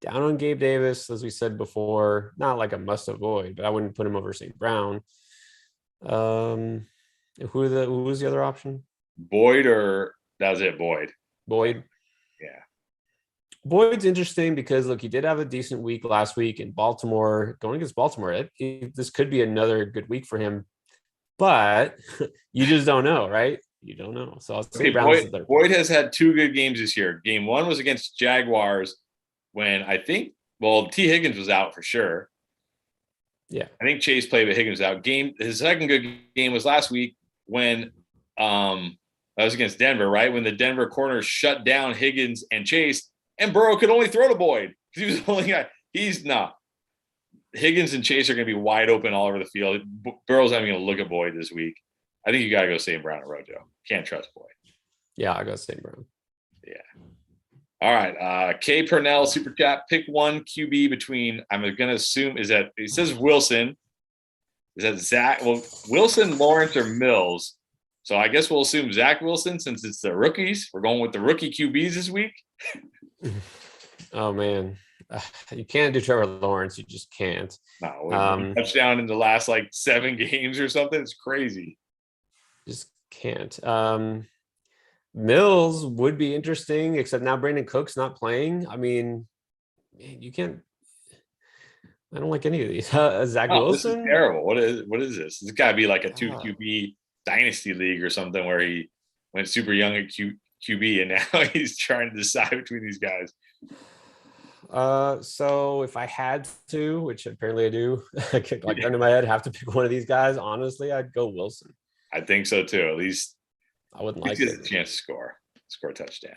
Down on Gabe Davis, as we said before, not like a must avoid, but I wouldn't put him over St. Brown. Who was the other option? Boyd, or that was it, Boyd. Boyd. Yeah. Boyd's interesting because look, he did have a decent week last week in Baltimore. Going against Baltimore, this could be another good week for him, but you just don't know, right? You don't know. So I'll say Boyd has had 2 good games this year. Game 1 was against Jaguars when I think T. Higgins was out for sure. Yeah, I think Chase played, but Higgins was out. His second good game was last week when that was against Denver, right? When the Denver corners shut down Higgins and Chase, and Burrow could only throw to Boyd because he was the only guy. He's not. Higgins and Chase are going to be wide open all over the field. Burrow's not even going to look at Boyd this week. I think you got to go St. Brown or Rojo. Can't trust Boyd. Yeah, I go St. Brown. Yeah. All right. K. Purnell, super chat. Pick one QB between, I'm going to assume, is that, it says Wilson. Is that Zach? Well, Wilson, Lawrence, or Mills. So I guess we'll assume Zach Wilson since it's the rookies. We're going with the rookie QBs this week. Oh, man. You can't do Trevor Lawrence. You just can't. No, touchdown in the last 7 games or something. It's crazy. Just can't. Mills would be interesting, except now Brandon Cook's not playing. I mean, you can't. I don't like any of these. Zach Wilson. This is terrible. What is this? This got to be like a 2 QB dynasty league or something where he went super young at QB and now he's trying to decide between these guys. So if I had to, which apparently I do, under my head, have to pick one of these guys. Honestly, I'd go Wilson. I think so too. At least I wouldn't like it. A chance to score a touchdown.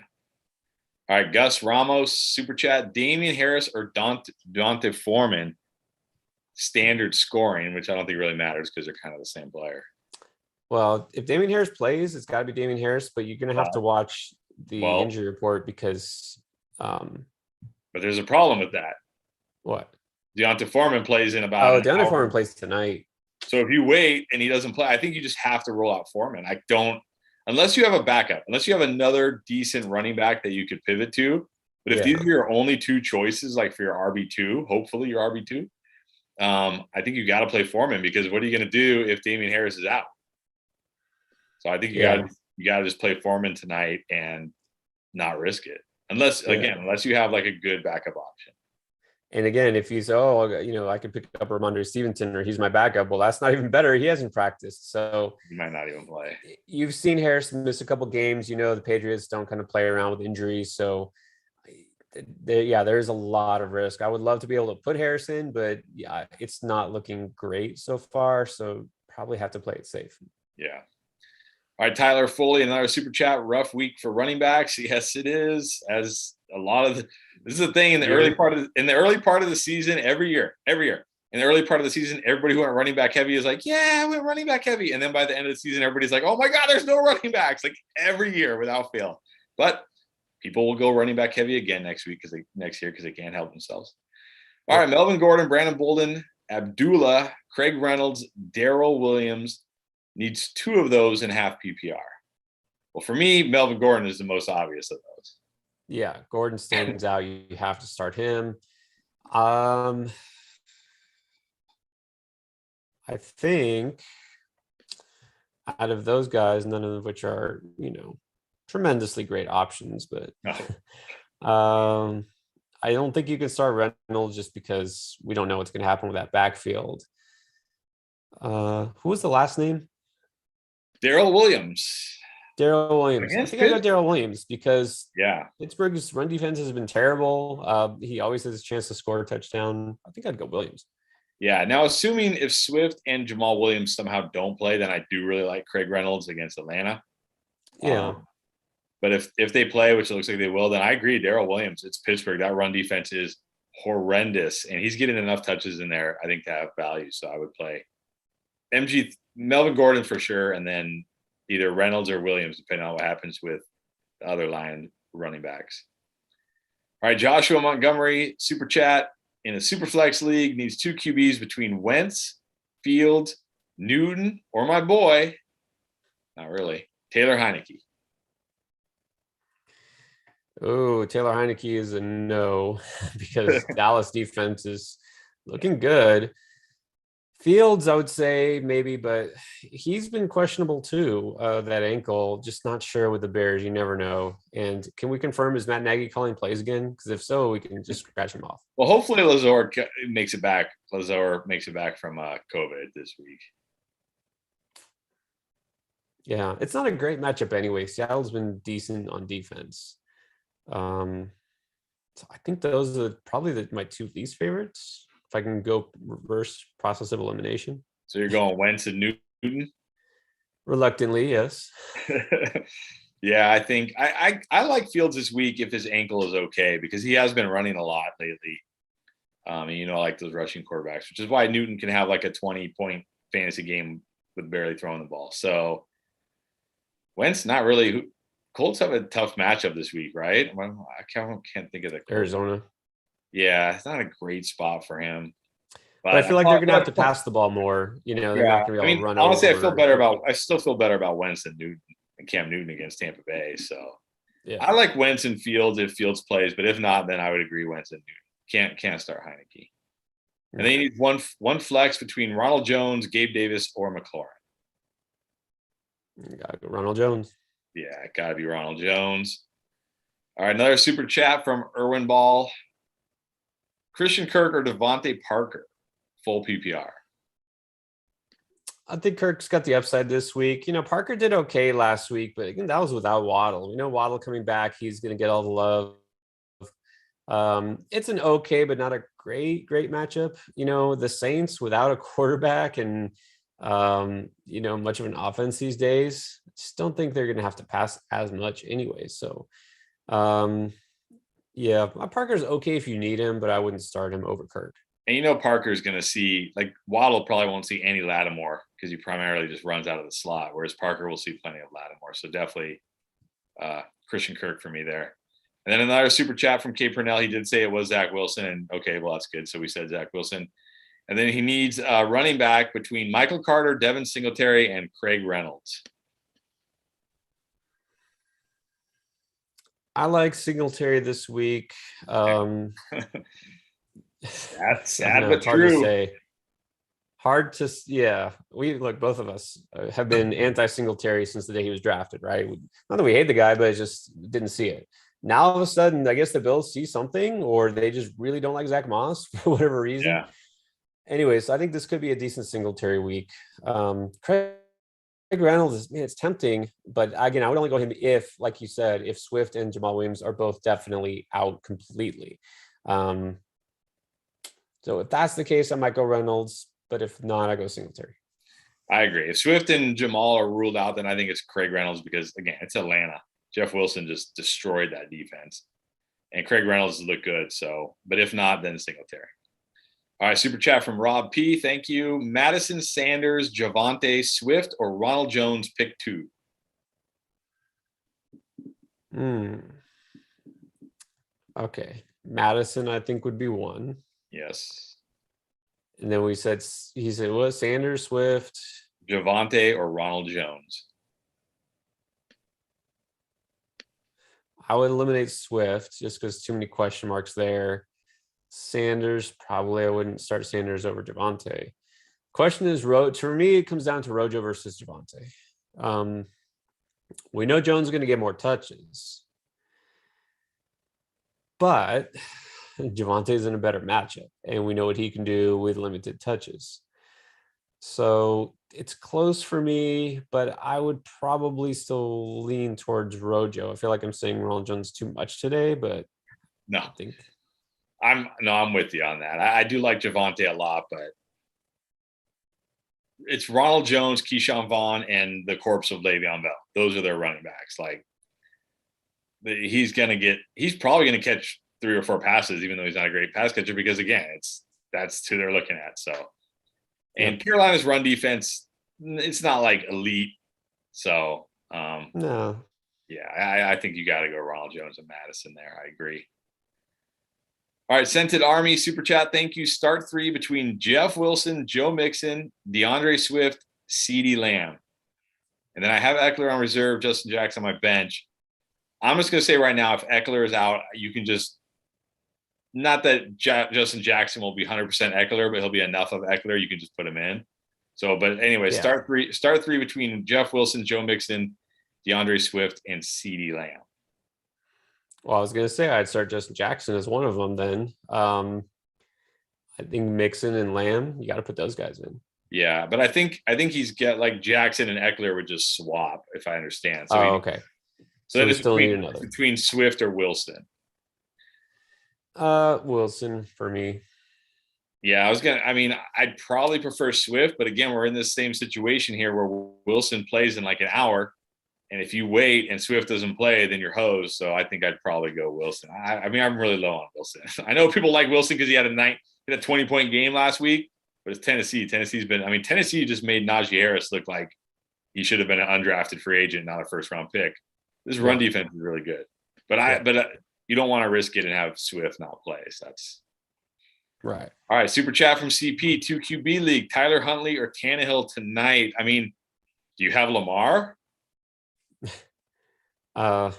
All right, Gus Ramos, super chat. Damian Harris or Dante Foreman, standard scoring, which I don't think really matters because they're kind of the same player. Well, if Damian Harris plays, it's got to be Damian Harris, but you're going to have to watch the injury report because. But there's a problem with that. What? Deontay Foreman plays in about. Deontay Foreman plays tonight. So if you wait and he doesn't play, I think you just have to roll out Foreman. Unless you have a backup, unless you have another decent running back that you could pivot to. But if these are your only 2 choices, for your RB2, hopefully your RB2, I think you got to play Foreman because what are you going to do if Damian Harris is out? So I think you got to just play Foreman tonight and not risk it. Unless you have a good backup option. And again, if you say, I could pick up Ramondre Stevenson or he's my backup. Well, that's not even better. He hasn't practiced. So he might not even play. You've seen Harris miss a couple games. The Patriots don't kind of play around with injuries. So there's a lot of risk. I would love to be able to put Harris in, but it's not looking great so far. So probably have to play it safe. Yeah. All right, Tyler Foley, another super chat. Rough week for running backs. Yes, it is. As a lot of this is the thing in the early part of the season, every year. In the early part of the season, everybody who went running back heavy is like, yeah, I went running back heavy. And then by the end of the season, everybody's like, oh my God, there's no running backs, every year without fail. But people will go running back heavy again next year because they can't help themselves. All right, Melvin Gordon, Brandon Bolden, Abdullah, Craig Reynolds, Darrell Williams. Needs 2 of those in half PPR. Well, for me, Melvin Gordon is the most obvious of those. Yeah, Gordon stands out. You have to start him. I think out of those guys, none of which are, tremendously great options, but I don't think you can start Reynolds just because we don't know what's going to happen with that backfield. Who was the last name? Darrell Williams. Darrell Williams. I Against think I got Pittsburgh? Darrell Williams because Yeah. Pittsburgh's run defense has been terrible. He always has a chance to score a touchdown. I think I'd go Williams. Yeah. Now, assuming if Swift and Jamal Williams somehow don't play, then I do really like Craig Reynolds against Atlanta. Yeah. But if they play, which it looks like they will, then I agree. Darrell Williams. It's Pittsburgh. That run defense is horrendous, and he's getting enough touches in there, I think, to have value. So I would play Melvin Gordon for sure, and then either Reynolds or Williams, depending on what happens with the other line running backs. All right, Joshua Montgomery, super chat in a super flex league needs 2 QBs between Wentz, Fields, Newton, or my boy, not really, Taylor Heineke. Oh, Taylor Heineke is a no because Dallas defense is looking good. Fields, I would say maybe, but he's been questionable too. That ankle, just not sure with the Bears. You never know. And can we confirm, is Matt Nagy calling plays again? Because if so, we can just scratch him off. Well, hopefully Lazor makes it back. Lazor makes it back from COVID this week. Yeah, it's not a great matchup anyway. Seattle's been decent on defense. So I think those are probably my 2 least favorites. If I can go reverse process of elimination. So you're going Wentz and Newton? Reluctantly, yes. Yeah, I think I like Fields this week if his ankle is okay, because he has been running a lot lately. And I like those rushing quarterbacks, which is why Newton can have like a 20-point fantasy game with barely throwing the ball. So Wentz, not really. Colts have a tough matchup this week, right? I can't think of the Colts. Arizona. Yeah, it's not a great spot for him. But I feel like they're going to have to pass the ball more. They're not going to be able to run honestly, over. I still feel better about Wentz than Newton and Cam Newton against Tampa Bay. So yeah. I like Wentz and Fields if Fields plays, but if not, then I would agree Wentz and Newton. Can't start Heineke. And then you need one flex between Ronald Jones, Gabe Davis, or McLaurin. You gotta go Ronald Jones. Yeah, it gotta be Ronald Jones. All right, another super chat from Erwin Ball. Christian Kirk or Devontae Parker, full PPR. I think Kirk's got the upside this week. Parker did okay last week, but again, that was without Waddle. Waddle coming back, he's going to get all the love. It's an okay, but not a great matchup. The Saints without a quarterback and, much of an offense these days, I just don't think they're going to have to pass as much anyway. So, yeah, Parker's okay if you need him, but I wouldn't start him over Kirk. And Parker's going to see, like, Waddle probably won't see any Lattimore because he primarily just runs out of the slot, whereas Parker will see plenty of Lattimore. So definitely Christian Kirk for me there. And then another super chat from K. Purnell. He did say it was Zach Wilson. And okay, well, that's good. So we said Zach Wilson. And then he needs a running back between Michael Carter, Devin Singletary, and Craig Reynolds. I like Singletary this week. That's sad, but hard true. to say. Both of us have been anti-Singletary since the day he was drafted, right? Not that we hate the guy, but just didn't see it. Now, all of a sudden, I guess the Bills see something, or they just really don't like Zach Moss for whatever reason. Yeah. Anyways, I think this could be a decent Singletary week. Craig Reynolds, it's tempting, but again, I would only go him if, like you said, if Swift and Jamal Williams are both definitely out completely. So if that's the case, I might go Reynolds, but if not, I go Singletary. I agree. If Swift and Jamal are ruled out, then I think it's Craig Reynolds because, again, it's Atlanta. Jeff Wilson just destroyed that defense. And Craig Reynolds looked good. So, but if not, then Singletary. All right, super chat from Rob P. Thank you. Madison, Sanders, Javonte, Swift, or Ronald Jones, pick 2. Okay. Madison, I think, would be 1. Yes. And then he said what? Sanders, Swift, Javonte, or Ronald Jones. I would eliminate Swift just because too many question marks there. Sanders, probably I wouldn't start Sanders over Javonte. Question is, for me, it comes down to Rojo versus Javonte. We know Jones is going to get more touches, but Javonte is in a better matchup, and we know what he can do with limited touches. So it's close for me, but I would probably still lean towards Rojo. I feel like I'm saying Ronald Jones too much today, but No, I think I'm with you on that. I do like Javonte a lot, but it's Ronald Jones, Keyshawn Vaughn, and the corpse of Le'Veon Bell. Those are their running backs. Like he's probably gonna catch 3 or 4 passes, even though he's not a great pass catcher, because again, that's who they're looking at. So, and yep. Carolina's run defense, it's not like elite. So, No. yeah, I think you got to go Ronald Jones and Madison there. I agree. All right, Scented Army Super Chat. Thank you. Start 3 between Jeff Wilson, Joe Mixon, Deandre Swift, CeeDee Lamb. And then I have Eckler on reserve, Justin Jackson on my bench. I'm just going to say right now, if Eckler is out, you can just, not that Justin Jackson will be 100% Eckler, but he'll be enough of Eckler. You can just put him in. So, but anyway, Yeah. start three between Jeff Wilson, Joe Mixon, DeAndre Swift, and CeeDee Lamb. Well, I was gonna say I'd start Justin Jackson as one of them. Then I think Mixon and Lamb, you got to put those guys in. Yeah, but I think he's got like Jackson and Eckler would just swap, if I understand. So Okay. So then we it's still need another. between Swift or Wilson. Wilson for me. Yeah, I'd probably prefer Swift, but again, we're in this same situation here where Wilson plays in like an hour. And if you wait and Swift doesn't play, then you're hosed. So I think I'd probably go Wilson. I'm really low on Wilson. I know people like Wilson because he had a 20-point game last week, but it's Tennessee. Tennessee just made Najee Harris look like he should have been an undrafted free agent, not a first round pick. This run defense is really good, but you don't want to risk it and have Swift not play. So that's right. All right. Super chat from CP, 2QB League, Tyler Huntley or Tannehill tonight. I mean, do you have Lamar? If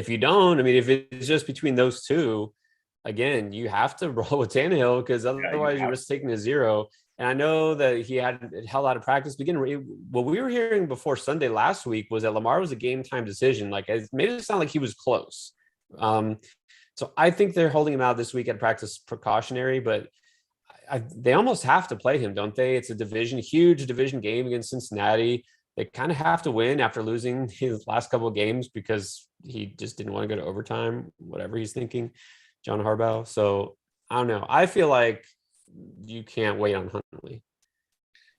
you don't, if it's just between those two, again, you have to roll with Tannehill because otherwise you risk taking a 0. And I know that he had hell out of practice. What we were hearing before Sunday last week was that Lamar was a game time decision. Like it made it sound like he was close. So I think they're holding him out this week at practice precautionary, but they almost have to play him, don't they? It's a huge division game against Cincinnati. They kind of have to win after losing his last couple of games because he just didn't want to go to overtime, whatever he's thinking, John Harbaugh. So I don't know. I feel like you can't wait on Huntley.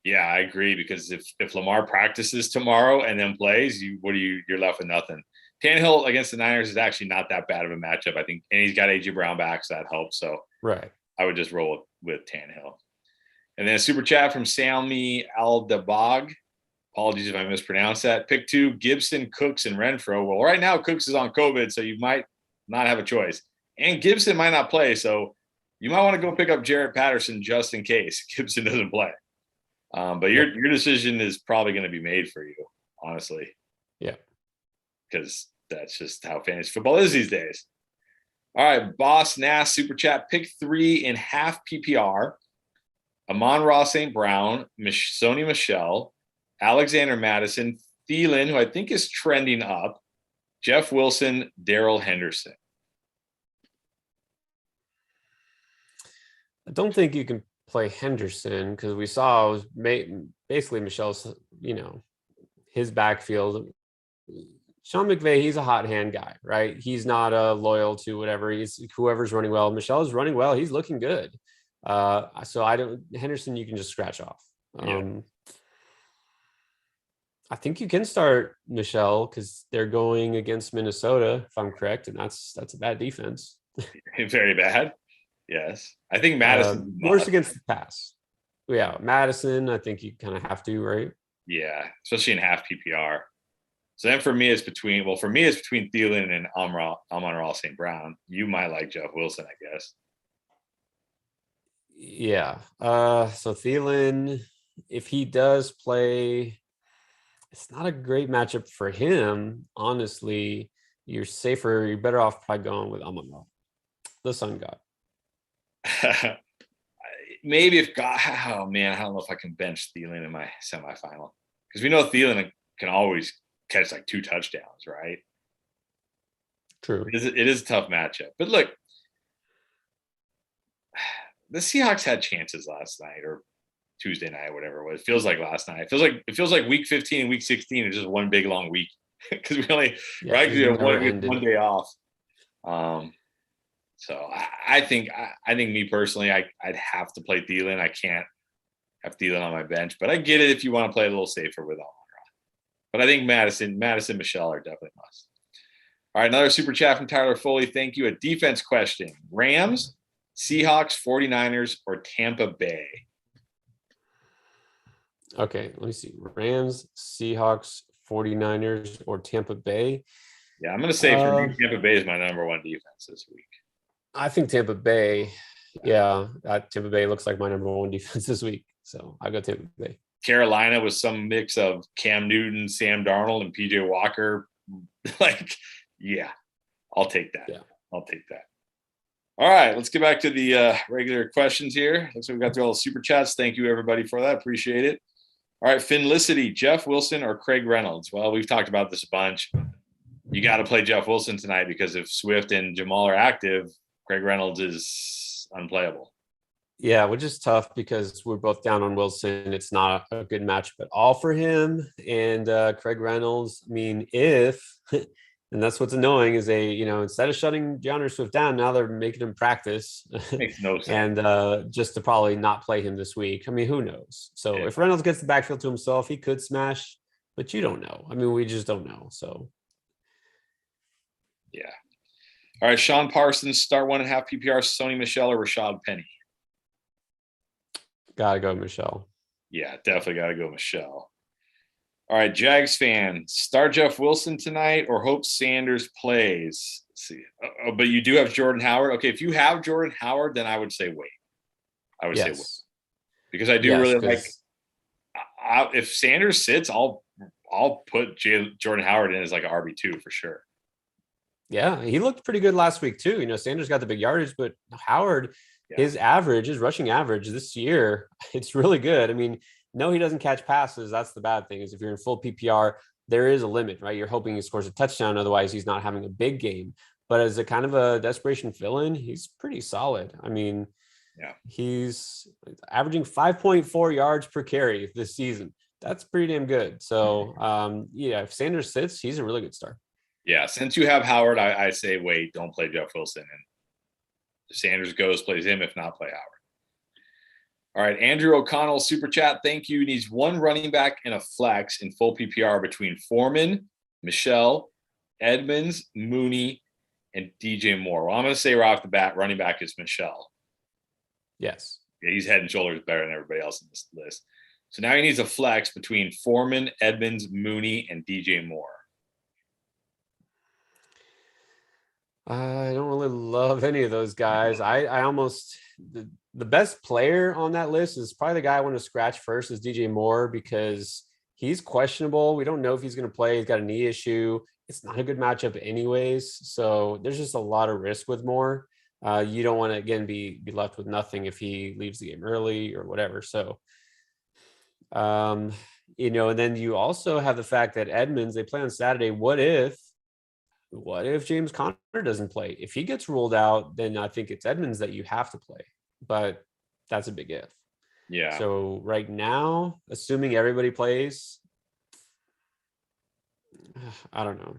Yeah, I agree, because if Lamar practices tomorrow and then plays, you're left with nothing. Tannehill against the Niners is actually not that bad of a matchup, I think, and he's got AJ Brown back, so that helps. So right, I would just roll with Tannehill. And then a super chat from Salmi Aldabag. Apologies if I mispronounced that. Pick 2, Gibson, Cooks, and Renfro. Well, right now Cooks is on COVID, so you might not have a choice. And Gibson might not play, so you might want to go pick up Jarrett Patterson just in case Gibson doesn't play. But your decision is probably going to be made for you, honestly. Yeah. Because that's just how fantasy football is these days. All right, Boss Nass super chat. Pick 3 in half PPR. Amon-Ra St. Brown, Sony Michel, Alexander Madison, Thielen, who I think is trending up, Jeff Wilson, Darrell Henderson. I don't think you can play Henderson because we saw it was basically Michel's, his backfield. Sean McVay, he's a hot hand guy, right? He's not loyal to whatever. He's whoever's running well. Michel's running well. He's looking good. So Henderson, you can just scratch off. I think you can start Michel because they're going against Minnesota, if I'm correct, and that's a bad defense. Very bad. Yes. I think Madison worse against the pass. Yeah, Madison, I think you kind of have to, right? Yeah, especially in half PPR. So then for me, it's between Thielen and Amon-Ra St. Brown. You might like Jeff Wilson, I guess. Yeah. So Thielen, if he does play, it's not a great matchup for him. Honestly, you're better off probably going with Amon-Ra, the Sun God. Maybe I don't know if I can bench Thielen in my semifinal, because we know Thielen can always catch like 2 touchdowns, right? True. It is a tough matchup. But look, the Seahawks had chances last night or Tuesday night, whatever it was. It feels like last night. It feels like week 15 and week 16 is just one big long week because we actually had one day off. So I think me personally, I'd have to play Thielen. I can't have Thielen on my bench, but I get it if you want to play a little safer with Amon-Ra. But I think Madison, Michelle are definitely must. All right, another super chat from Tyler Foley. Thank you. A defense question: Rams, Seahawks, 49ers, or Tampa Bay? Okay, let me see. Rams, Seahawks, 49ers, or Tampa Bay. Yeah, I'm going to say for me, Tampa Bay is my number one defense this week. I think Tampa Bay. Yeah, Tampa Bay looks like my number one defense this week. So I go Tampa Bay. Carolina was some mix of Cam Newton, Sam Darnold, and PJ Walker. Yeah, I'll take that. Yeah. I'll take that. All right, let's get back to the regular questions here. Looks like we got through all the super chats. Thank you, everybody, for that. Appreciate it. All right, Finlicity, Jeff Wilson or Craig Reynolds? Well, we've talked about this a bunch. You got to play Jeff Wilson tonight because if Swift and Jamal are active, Craig Reynolds is unplayable. Yeah, which is tough because we're both down on Wilson. It's not a good match, but all for him and Craig Reynolds. I mean, and that's what's annoying is instead of shutting Deandre Swift down, now they're making him practice. Makes no sense. And just to probably not play him this week. I mean, who knows? So if Reynolds gets the backfield to himself, he could smash, but you don't know. I mean, we just don't know. So. Yeah. All right, Sean Parsons, start 1.5 PPR, Sony Michel or Rashad Penny? Gotta go Michel. Yeah, definitely gotta go Michel. All right, Jags fan, start Jeff Wilson tonight or hope Sanders plays? Let's see. But you do have Jordan Howard. Okay, if you have Jordan Howard, then I would say wait. Say wait. Because I do really like if Sanders sits, I'll put Jordan Howard in as like an RB2 for sure. Yeah, he looked pretty good last week too. Sanders got the big yardage, but Howard, his rushing average this year, it's really good. I mean, no, he doesn't catch passes. That's the bad thing is if you're in full PPR, there is a limit, right? You're hoping he scores a touchdown. Otherwise, he's not having a big game. But as a kind of a desperation fill-in, he's pretty solid. I mean, he's averaging 5.4 yards per carry this season. That's pretty damn good. So, if Sanders sits, he's a really good start. Yeah, since you have Howard, I say wait, don't play Jeff Wilson. And if Sanders goes, plays him. If not, play Howard. All right, Andrew O'Connell, super chat. Thank you. Needs one running back and a flex in full PPR between Foreman, Michelle, Edmonds, Mooney, and DJ Moore. Well, I'm going to say right off the bat, running back is Michelle. Yes. Yeah, he's head and shoulders better than everybody else in this list. So now he needs a flex between Foreman, Edmonds, Mooney, and DJ Moore. I don't really love any of those guys. I almost the best player on that list is probably the guy I want to scratch first is DJ Moore because he's questionable. We don't know if he's going to play. He's got a knee issue. It's not a good matchup anyways. So there's just a lot of risk with Moore. You don't want to, again, be left with nothing if he leaves the game early or whatever. So, and then you also have the fact that Edmonds, they play on Saturday. What if James Conner doesn't play? If he gets ruled out, then I think it's Edmonds that you have to play. But that's a big if. Yeah. So right now, assuming everybody plays, I don't know.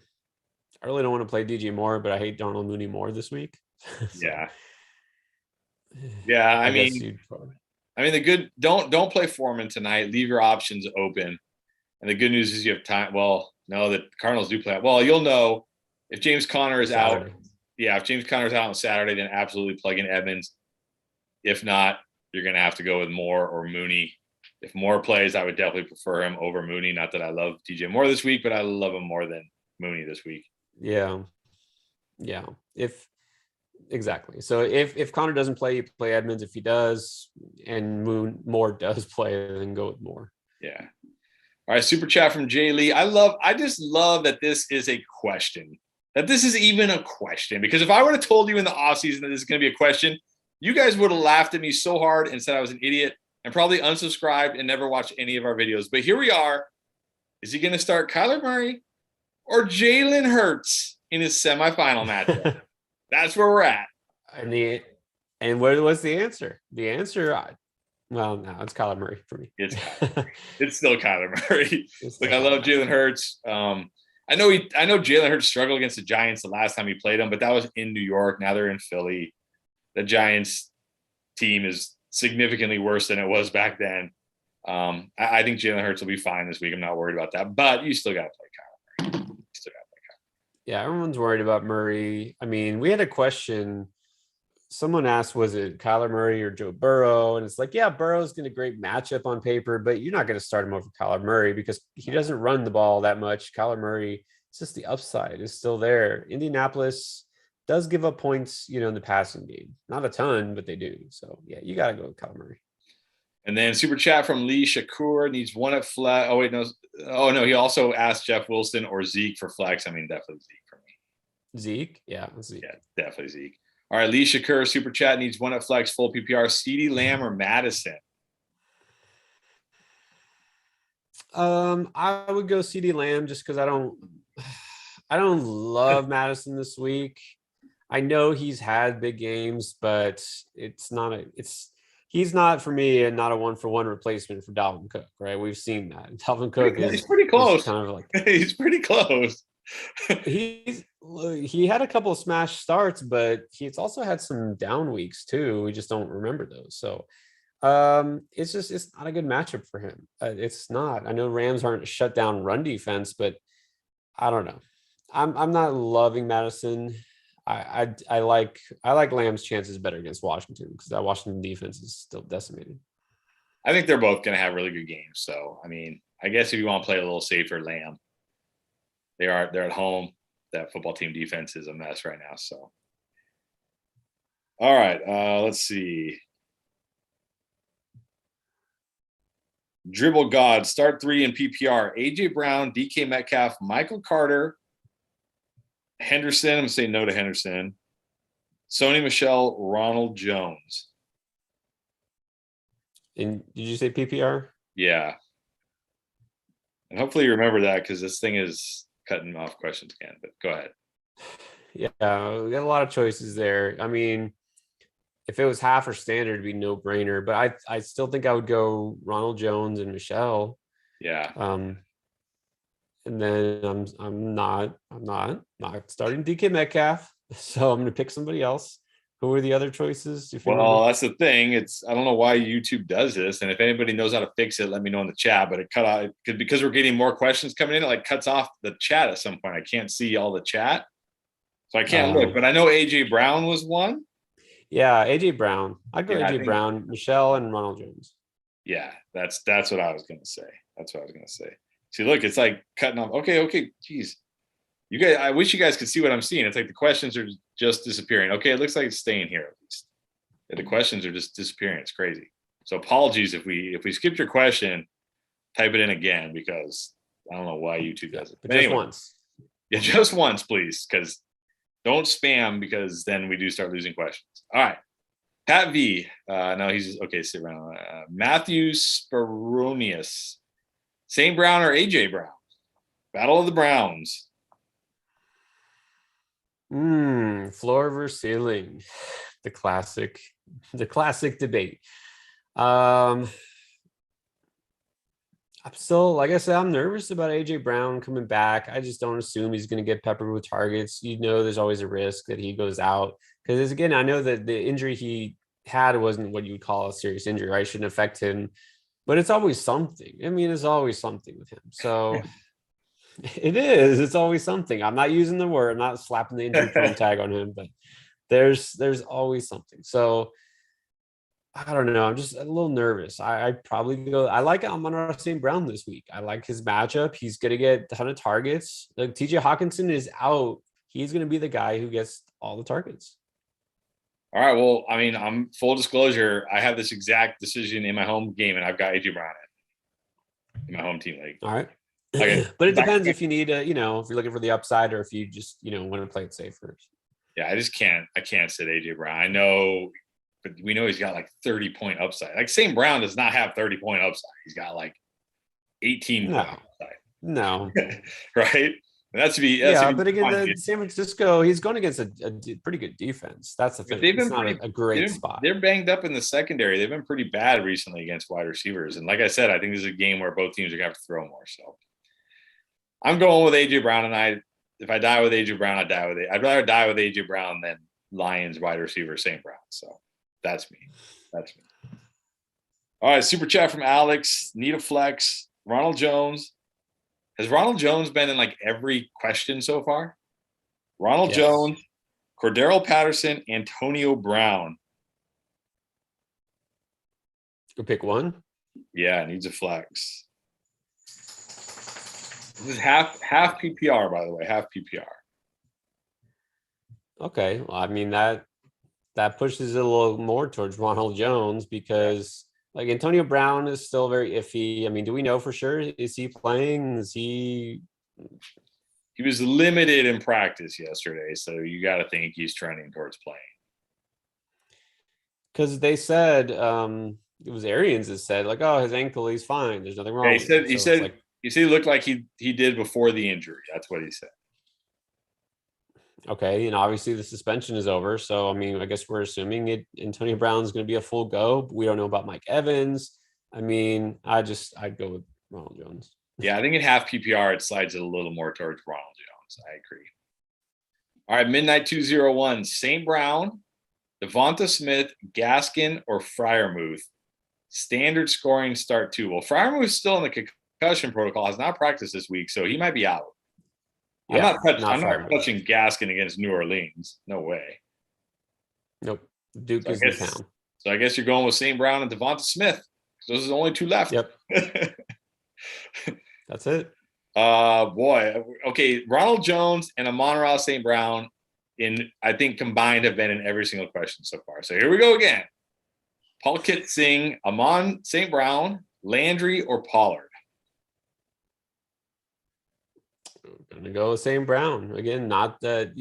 I really don't want to play DJ Moore, but I hate Darnell Mooney more this week. So, yeah. I mean, the good don't play Foreman tonight. Leave your options open. And the good news is you have time. Well, no, the Cardinals do play. Well, you'll know if James Conner is out. Yeah, if James Conner is out on Saturday, then absolutely plug in Edmonds. If not, you're going to have to go with Moore or Mooney. If Moore plays, I would definitely prefer him over Mooney. Not that I love DJ Moore this week, but I love him more than Mooney this week. Yeah. Exactly. So if Connor doesn't play, you play Edmonds. If he does, and Moore does play, then go with Moore. Yeah. All right. Super chat from Jay Lee. I just love that this is a question. That this is even a question. Because if I would have told you in the offseason that this is going to be a question, you guys would have laughed at me so hard and said I was an idiot and probably unsubscribed and never watched any of our videos. But here we are. Is he going to start Kyler Murray or Jalen Hurts in his semifinal matchup? That's where we're at. And the And what was the answer? The answer, well, no, it's Kyler Murray for me. It's still Kyler Murray. Look, I Kyler love Jalen Hurts. I know Jalen Hurts struggled against the Giants the last time he played them, but that was in New York. Now they're in Philly. The Giants team is significantly worse than it was back then. I think Jalen Hurts will be fine this week. I'm not worried about that, but you still got to play Kyler Murray. Yeah, everyone's worried about Murray. I mean, we had a question. Someone asked, was it Kyler Murray or Joe Burrow? And it's like, yeah, Burrow's going to great matchup on paper, but you're not going to start him over Kyler Murray because he doesn't run the ball that much. Kyler Murray, it's just the upside is still there. Indianapolis does give up points, in the passing game. Not a ton, but they do. So, yeah, you got to go with Kyler Murray. And then super chat from Lee Shakur needs one at flex. Oh, wait, no. Oh, no. He also asked Jeff Wilson or Zeke for flex. I mean, definitely Zeke for me. Zeke? Yeah, Zeke. Yeah, definitely Zeke. All right, Lee Shakur, super chat needs one at flex, full PPR. CeeDee Lamb or Madison? I would go CeeDee Lamb just because I don't love Madison this week. I know he's had big games, but he's not for me and not a 1-for-1 replacement for Dalvin Cook, right? We've seen that. Dalvin Cook he's pretty close. Kind of like he's pretty close. He had a couple of smash starts, but he's also had some down weeks too. We just don't remember those. So it's not a good matchup for him. It's not. I know Rams aren't a shutdown run defense, but I don't know. I'm not loving Madison. I like Lamb's chances better against Washington because that Washington defense is still decimated. I think they're both going to have really good games. So I mean, I guess if you want to play a little safer, Lamb. They're at home. That football team defense is a mess right now. So, all right, let's see. Dribble God, start 3 in PPR. AJ Brown, DK Metcalf, Michael Carter, Henderson. I'm going to say no to Henderson. Sony Michel, Ronald Jones. And did you say PPR? Yeah. And hopefully you remember that because this thing is cutting off questions again, but go ahead. Yeah, we got a lot of choices there. I mean, if it was half or standard, it'd be no brainer, but I still think I would go Ronald Jones and Michelle. Yeah. And then I'm not starting DK Metcalf, so I'm going to pick somebody else. Who are the other choices? Well, that's the thing. I don't know why YouTube does this, and if anybody knows how to fix it, let me know in the chat. But it cut out because we're getting more questions coming in. It cuts off the chat at some point. I can't see all the chat, so I can't look. But I know AJ Brown was one. Yeah, AJ Brown. I'd go AJ Brown, Michelle, and Ronald Jones. Yeah, that's what I was going to say. See, look, it's cutting off. Okay, geez. You guys, I wish you guys could see what I'm seeing. It's the questions are just disappearing. Okay, it looks like it's staying here at least. Yeah, the questions are just disappearing. It's crazy. So apologies if we skipped your question. Type it in again because I don't know why YouTube does it. But just anyway, once. Yeah, just once, please, because don't spam because then we do start losing questions. All right. Pat V. No, he's okay. Sit around. Matthew Speronius. St. Brown or AJ Brown? Battle of the Browns. Floor versus ceiling. The classic debate. I'm still, like I said, I'm nervous about AJ Brown coming back. I just don't assume he's going to get peppered with targets. There's always a risk that he goes out because again, I know that the injury he had wasn't what you would call a serious injury. Right? It shouldn't affect him, but it's always something. I mean, it's always something with him. So it is. It's always something. I'm not using the word. I'm not slapping the injury prone tag on him, but there's always something. So I don't know. I'm just a little nervous. I probably go. I like Amon-Ra St. Brown this week. I like his matchup. He's going to get a ton of targets. TJ Hawkinson is out. He's going to be the guy who gets all the targets. All right. Well, I mean, I'm full disclosure. I have this exact decision in my home game, and I've got AJ Brown in my home team league. All right. But it depends if you need if you're looking for the upside or if you just, want to play it safe first. Yeah, I can't sit AJ Brown. I know, but we know he's got 30-point upside. St. Brown does not have 30-point upside. He's got 18 point upside. No. Right? That's to be Yeah, but again, fine. San Francisco, he's going against a pretty good defense. That's the But thing. they've It's been not pretty. a great spot. They're banged up in the secondary. They've been pretty bad recently against wide receivers. And like I said, I think this is a game where both teams are gonna have to throw more. So I'm going with AJ Brown, and if I die with AJ Brown, I die with it. I'd rather die with AJ Brown than Lions wide receiver St. Brown. So that's me. That's me. All right, super chat from Alex. Need a flex. Ronald Jones. Has Ronald Jones been in like every question so far? Ronald Jones, Cordero Patterson, Antonio Brown. Go pick one. Yeah, needs a flex. This is half PPR, by the way, half PPR. Okay, well, I mean that pushes it a little more towards Ronald Jones because like Antonio Brown is still very iffy. I mean, do we know for sure? Is he playing? Is he? He was limited in practice yesterday, so you got to think he's trending towards playing. Because they said it was Arians that said like, oh, his ankle, he's fine. There's nothing wrong. He said he looked like he did before the injury. That's what he said. Okay, and obviously the suspension is over. So I mean, I guess we're assuming Antonio Brown's going to be a full go. But we don't know about Mike Evans. I mean, I'd go with Ronald Jones. Yeah, I think in half PPR it slides it a little more towards Ronald Jones. I agree. All right, Midnight 201, St. Brown, Devonta Smith, Gaskin, or Freiermuth. Standard scoring start 2. Well, Freiermuth's still in the concussion protocol, has not practiced this week, so he might be out. Yeah, I'm not touching Gaskin against New Orleans. No way. Nope. Duke is in town. So I guess you're going with St. Brown and Devonta Smith. Those are the only 2 left. Yep. That's it. Boy. Okay. Ronald Jones and Amon-Ra St. Brown I think combined have been in every single question so far. So here we go again. Paul Kit Singh, Amon St. Brown, Landry, or Pollard? I'm gonna go with St. Brown again. Not that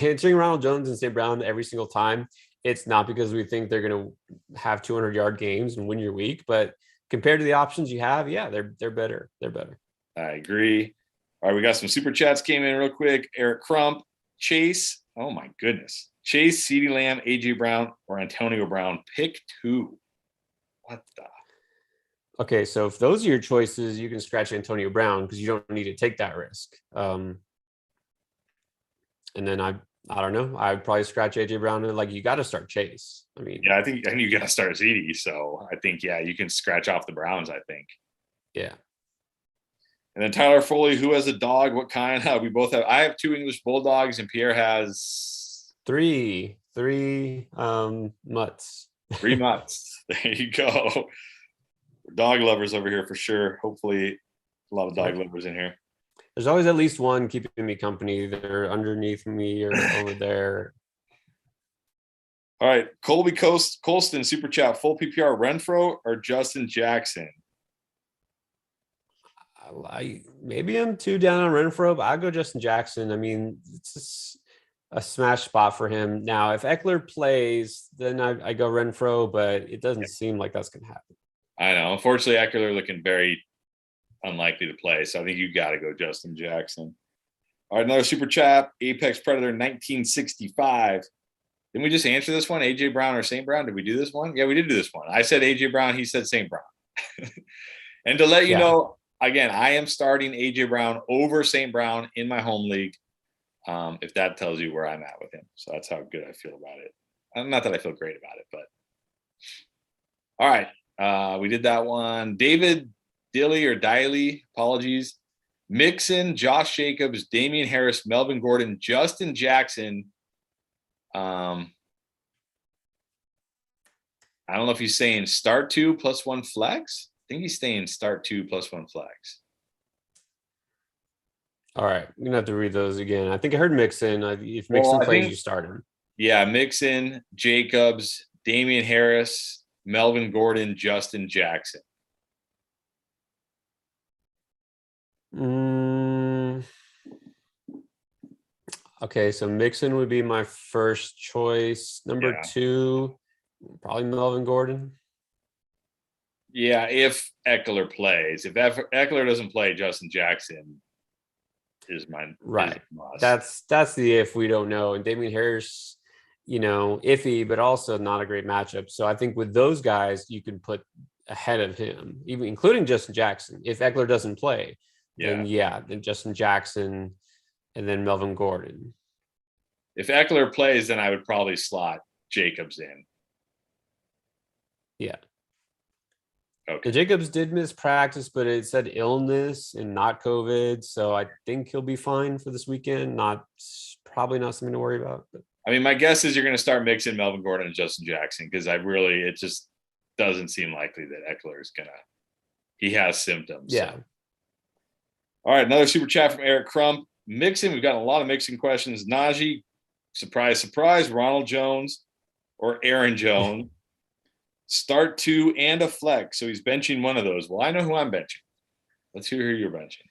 answering Ronald Jones and St. Brown every single time. It's not because we think they're gonna have 200-yard games and win your week, but compared to the options you have, yeah, they're better. They're better. I agree. All right, we got some super chats came in real quick. Eric Crump, Chase. Oh my goodness, Chase, CeeDee Lamb, AJ Brown, or Antonio Brown. Pick 2. What the? Okay, so if those are your choices, you can scratch Antonio Brown because you don't need to take that risk. And then I don't know. I'd probably scratch AJ Brown and you got to start Chase. I mean, yeah, I think you got to start CeeDee. So I think you can scratch off the Browns. I think. Yeah. And then Tyler Foley, who has a dog? What kind? We both have. I have 2 English bulldogs, and Pierre has 3 mutts. 3 mutts. There you go. Dog lovers over here for sure. Hopefully, a lot of dog lovers in here. There's always at least one keeping me company. They're underneath me or over there. All right, Colby Colston, super chat, full PPR, Renfro or Justin Jackson? Maybe I'm too down on Renfro, but I'll go Justin Jackson. I mean, it's a smash spot for him. Now, if Eckler plays, then I go Renfro, but it doesn't seem like that's going to happen. I know. Unfortunately, Eckler looking very unlikely to play, so I think you got to go Justin Jackson. All right, another super chat, Apex Predator 1965. Didn't we just answer this one? AJ Brown or St. Brown? Did we do this one? Yeah, we did do this one. I said AJ Brown. He said St. Brown. And to let you know, again, I am starting AJ Brown over St. Brown in my home league. If that tells you where I'm at with him. So that's how good I feel about it. Not that I feel great about it, but all right. We did that one. David Diley, apologies. Mixon, Josh Jacobs, Damian Harris, Melvin Gordon, Justin Jackson. I don't know if he's saying start 2 plus 1 flex. I think he's saying start 2 plus 1 flex. All right. I'm going to have to read those again. I think I heard Mixon. If Mixon plays, you start him. Yeah, Mixon, Jacobs, Damian Harris, Melvin Gordon, Justin Jackson. Okay, so Mixon would be my first choice. Number 2, probably Melvin Gordon. Yeah, if Eckler plays. If Eckler doesn't play, Justin Jackson. is my Right. must. That's the if we don't know. And Damian Harris, iffy, but also not a great matchup. So I think with those guys, you can put ahead of him, even including Justin Jackson. If Eckler doesn't play, then Justin Jackson and then Melvin Gordon. If Eckler plays, then I would probably slot Jacobs in. Yeah. Okay. Jacobs did miss practice, but it said illness and not COVID. So I think he'll be fine for this weekend. Probably not something to worry about. But. I mean, my guess is you're going to start mixing Melvin Gordon and Justin Jackson because it just doesn't seem likely that Eckler is he has symptoms. Yeah. So. All right. Another super chat from Eric Crump. Mixing. We've got a lot of mixing questions. Najee, surprise, surprise, Ronald Jones or Aaron Jones. Start 2 and a flex. So he's benching one of those. Well, I know who I'm benching. Let's hear who you're benching.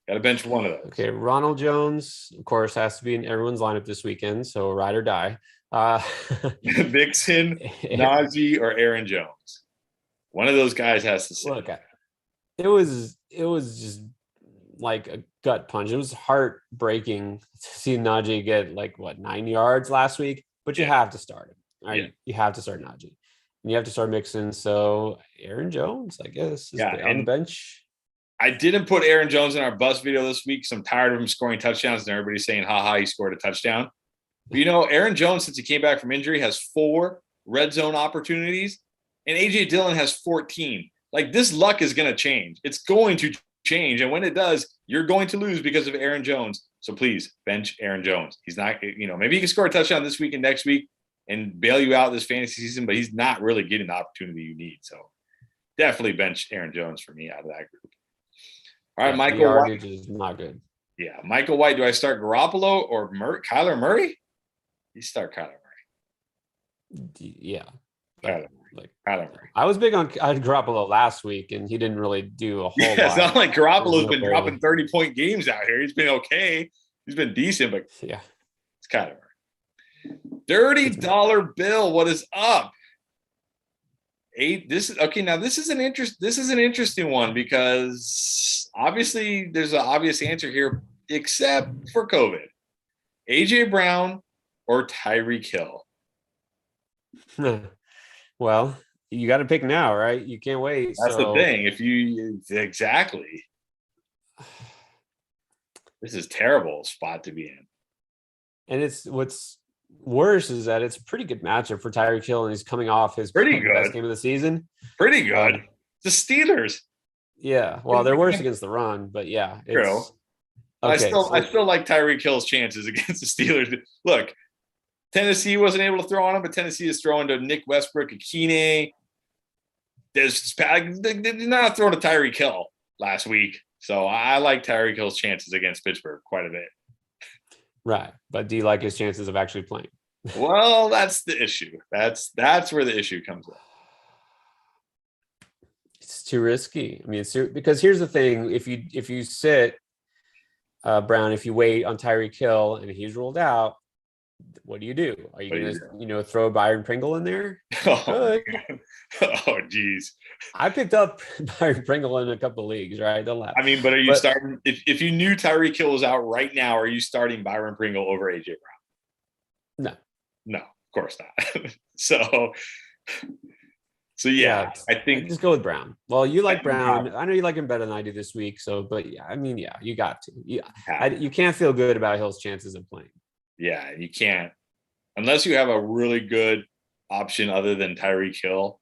Got to bench one of those. Okay. Ronald Jones, of course, has to be in everyone's lineup this weekend. So ride or die. Mixon, Najee, or Aaron Jones. One of those guys has to sit. Look, it was just like a gut punch. It was heartbreaking to see Najee get 9 yards last week, but you have to start him. Right? Yeah. You have to start Najee. And you have to start Mixon. So Aaron Jones, I guess, is on the bench. I didn't put Aaron Jones in our bus video this week, so I'm tired of him scoring touchdowns and everybody saying, haha, he scored a touchdown. But Aaron Jones, since he came back from injury, has 4 red zone opportunities, and A.J. Dillon has 14. This luck is going to change. It's going to change. And when it does, you're going to lose because of Aaron Jones. So please bench Aaron Jones. He's not, maybe he can score a touchdown this week and next week and bail you out this fantasy season, but he's not really getting the opportunity you need. So definitely bench Aaron Jones for me out of that group. All right, Michael White is not good. Yeah, Michael White. Do I start Garoppolo or Kyler Murray? You start Kyler Murray. Yeah. Kyler Murray. I was big on Garoppolo last week, and he didn't really do a whole lot. It's not like Garoppolo's been dropping 30-point games out here. He's been okay. He's been decent, but yeah, it's Kyler Murray. $30 bill. What is up? This is an interesting one because obviously there's an obvious answer here, except for COVID. AJ Brown or Tyreek Hill? Well, you got to pick now, right? You can't wait. That's the thing. Exactly. This is a terrible spot to be in. And what's worse is that it's a pretty good matchup for Tyreek Hill, and he's coming off his best game of the season. Pretty good. The Steelers. Yeah. Well, they're worse against the run, but yeah. True. Okay, I still like Tyreek Hill's chances against the Steelers. Look, Tennessee wasn't able to throw on him, but Tennessee is throwing to Nick Westbrook, Akine. They're not throwing to Tyreek Hill last week. So I like Tyreek Hill's chances against Pittsburgh quite a bit. Right. But do you like his chances of actually playing? Well, that's the issue. That's where the issue comes in. It's too risky. I mean, because here's the thing. If you sit Brown, if you wait on Tyreek Hill and he's ruled out, what do you do? Are you going to throw Byron Pringle in there? Oh, geez. I picked up Byron Pringle in a couple of leagues, right? Don't laugh. I mean, but are you starting? If you knew Tyreek Hill was out right now, are you starting Byron Pringle over AJ Brown? No, of course not. So yeah, I think just go with Brown. Well, you like Brown. I know you like him better than I do this week. So, but yeah, I mean, yeah, you got to. Yeah, you can't feel good about Hill's chances of playing. Yeah, you can't unless you have a really good option other than Tyreek Hill,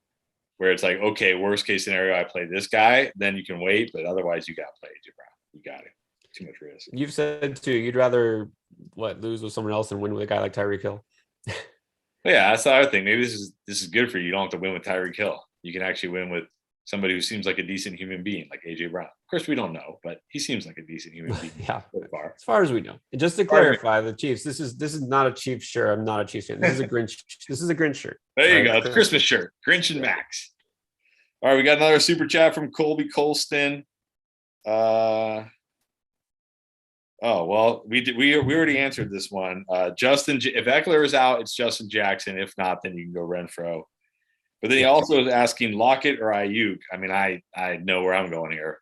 where it's like, okay, worst case scenario, I play this guy, then you can wait, but otherwise you got to play AJ Brown. You got it. Too much risk. You've said too, you'd rather lose with someone else than win with a guy like Tyreek Hill. Yeah, that's the other thing. Maybe this is good for you. You don't have to win with Tyreek Hill. You can actually win with somebody who seems like a decent human being, like AJ Brown. Of course, we don't know, but he seems like a decent human being. Yeah, so far. As far as we know. And just to clarify, the Chiefs. This is not a Chiefs shirt. I'm not a Chiefs fan. This is a Grinch. This is a Grinch shirt. There you go. It's a Christmas shirt. Grinch and Max. All right, we got another super chat from Colby Colston. Oh well, we already answered this one. Justin, if Eckler is out, it's Justin Jackson. If not, then you can go Renfro. But then he also is asking Lockett or Ayuk. I mean, I know where I'm going here.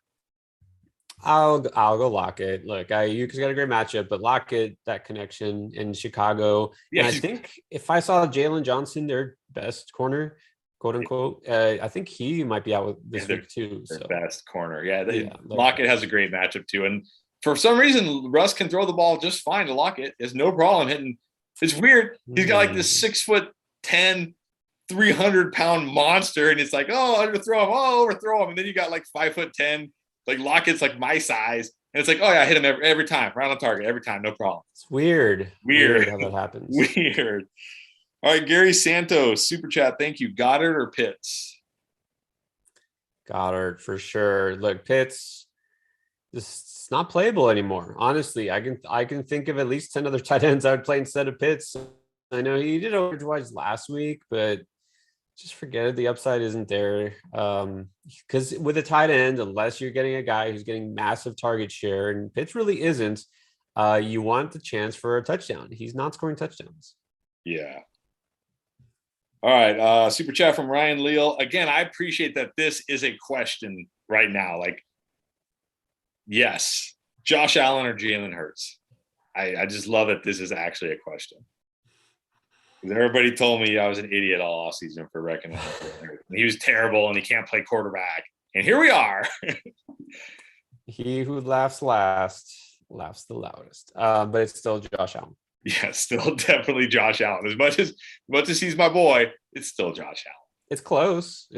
I'll go Lockett. Look, you got a great matchup, but Lockett, that connection in Chicago. Yeah, And I think if I saw Jalen Johnson, their best corner, quote unquote, I think he might be out this week too. their So best corner. Yeah, like, Lockett has a great matchup too. And for some reason, Russ can throw the ball just fine to Lockett. There's no problem hitting. It's weird. He's got like this 6'10", 300-pound monster, and it's like, oh, underthrow him, oh, overthrow him. And then you got like 5'10", like Lockett's like my size. And it's like, oh yeah, I hit him every time, right on target, every time, no problem. It's weird how that happens. Weird. All right, Gary Santos, super chat. Thank you. Goddard or Pitts? Goddard for sure. Look, Pitts, it's not playable anymore. Honestly, I can think of at least 10 other tight ends I would play instead of Pitts. I know he did overwise last week, but just forget it. The upside isn't there. Because with a tight end, unless you're getting a guy who's getting massive target share, and Pitts really isn't, you want the chance for a touchdown. He's not scoring touchdowns. Yeah. All right. Super chat from Ryan Leal. Again, I appreciate that this is a question right now. Like, yes, Josh Allen or Jalen Hurts. I just love that this is actually a question. Everybody told me I was an idiot all offseason for recognizing him. He was terrible and he can't play quarterback. And here we are. He who laughs last laughs the loudest. But it's still Josh Allen. Yeah, still definitely Josh Allen. As much as he's my boy, it's still Josh Allen. It's close,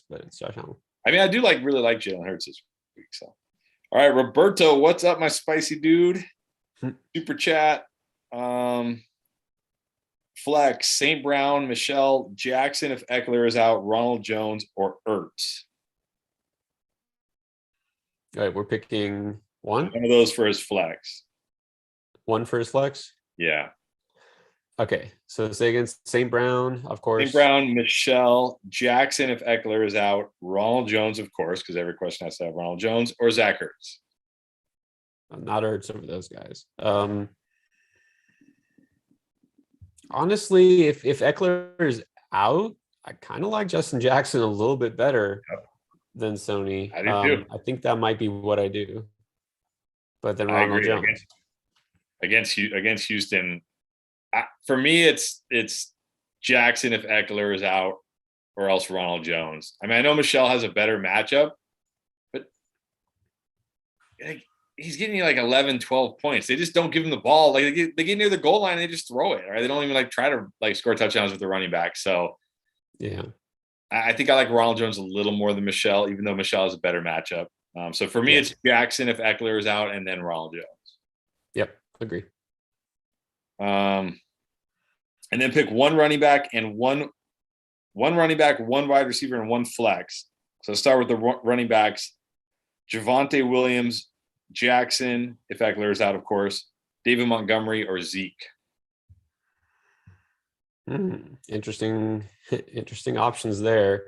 but it's Josh Allen. I mean, I do really like Jalen Hurts this week. So, all right, Roberto, what's up, my spicy dude? Super chat. Flex, St. Brown, Michelle, Jackson if Eckler is out, Ronald Jones, or Ertz. All right, we're picking one of those for his flex. One for his flex? Yeah. Okay, so say against St. Brown, of course. St. Brown, Michelle, Jackson if Eckler is out, Ronald Jones, of course, because every question has to have Ronald Jones, or Zach Ertz. Not Ertz over those guys. Honestly, if Eckler is out, I kind of like Justin Jackson a little bit better than Sony. I do too. I think that might be what I do. But then Ronald Jones against Houston, for me, it's Jackson if Eckler is out, or else Ronald Jones. I mean, I know Michelle has a better matchup, but he's getting you like 11, 12 points. They just don't give him the ball. Like they get near the goal line, and they just throw it. Right? They don't even like try to like score touchdowns with the running back. So yeah, I think I like Ronald Jones a little more than Michelle, even though Michelle has a better matchup. So for me, it's Jackson if Eckler is out, and then Ronald Jones. Yep, agree. And then pick one running back and one running back, one wide receiver, and one flex. So start with the running backs: Javonte Williams, Jackson if Eckler is out, of course, David Montgomery, or Zeke. Interesting options there.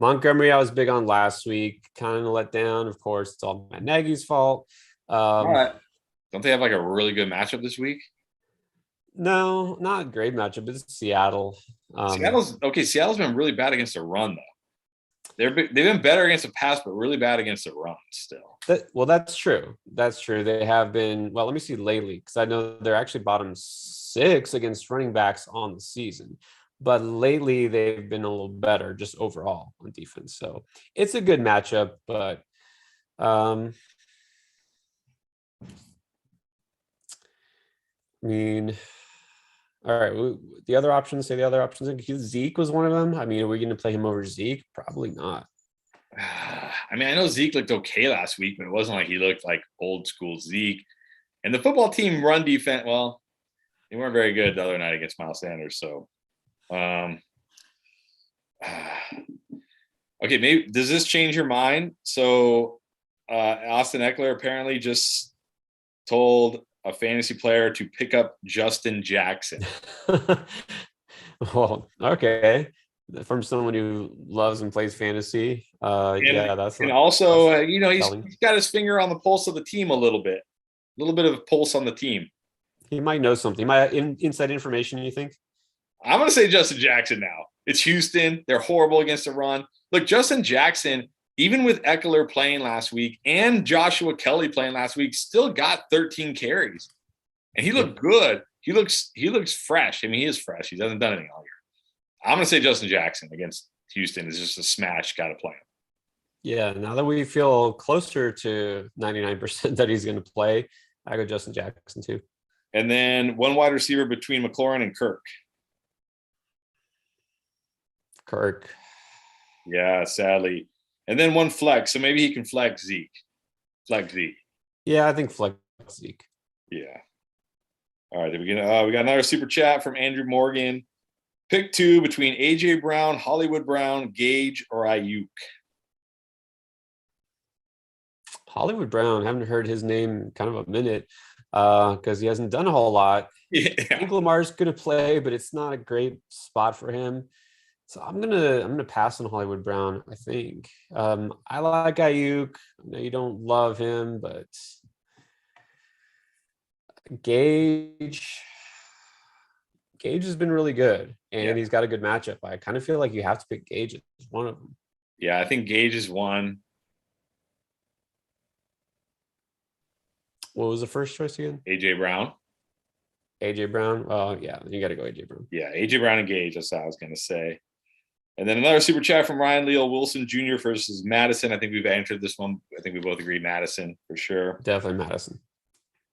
Montgomery, I was big on last week, kind of let down. Of course, it's all Matt Nagy's fault. All right. Don't they have like a really good matchup this week? No, not a great matchup. It's Seattle. Seattle's been really bad against the run, though. They've been better against the pass, but really bad against the run still. That's true. They have been. Well, let me see lately, because I know they're actually bottom 6 against running backs on the season. But lately, they've been a little better just overall on defense. So it's a good matchup, but I mean, all right. The other options, Zeke was one of them. I mean, are we going to play him over Zeke? Probably not. I mean, I know Zeke looked okay last week, but it wasn't like he looked like old school Zeke. And the football team run defense, well, they weren't very good the other night against Miles Sanders. So, okay, maybe does this change your mind? So, Austin Eckler apparently just told a fantasy player to pick up Justin Jackson. Well, okay. From someone who loves and plays fantasy. That's also, he's got his finger on the pulse of the team a little bit of pulse on the team. He might know something. He might inside information, you think? I'm going to say Justin Jackson now. It's Houston. They're horrible against the run. Look, Justin Jackson even with Eckler playing last week and Joshua Kelly playing last week, still got 13 carries. And he looked good. He looks fresh. I mean, he is fresh. He hasn't done anything all year. I'm going to say Justin Jackson against Houston is just a smash. Got to play him. Yeah, now that we feel closer to 99% that he's going to play, I go Justin Jackson too. And then one wide receiver between McLaurin and Kirk. Kirk. Yeah, sadly. And then one flex. So maybe he can flex Zeke. Flex Zeke. Yeah, I think flex Zeke. Yeah. All right. We got another super chat from Andrew Morgan. Pick 2 between AJ Brown, Hollywood Brown, Gage, or Ayuk. Hollywood Brown, haven't heard his name kind of a minute because he hasn't done a whole lot. Yeah. I think Lamar's going to play, but it's not a great spot for him. So I'm gonna pass on Hollywood Brown. I think I like Ayuk. I know you don't love him, but Gage has been really good, and he's got a good matchup. I kind of feel like you have to pick Gage as one of them. Yeah, I think Gage is one. What was the first choice again? AJ Brown. AJ Brown. Oh yeah, you got to go AJ Brown. Yeah, AJ Brown and Gage. That's what I was gonna say. And then another super chat from Ryan Leal Wilson Jr. versus Madison. I think we've answered this one. I think we both agree Madison for sure. Definitely Madison.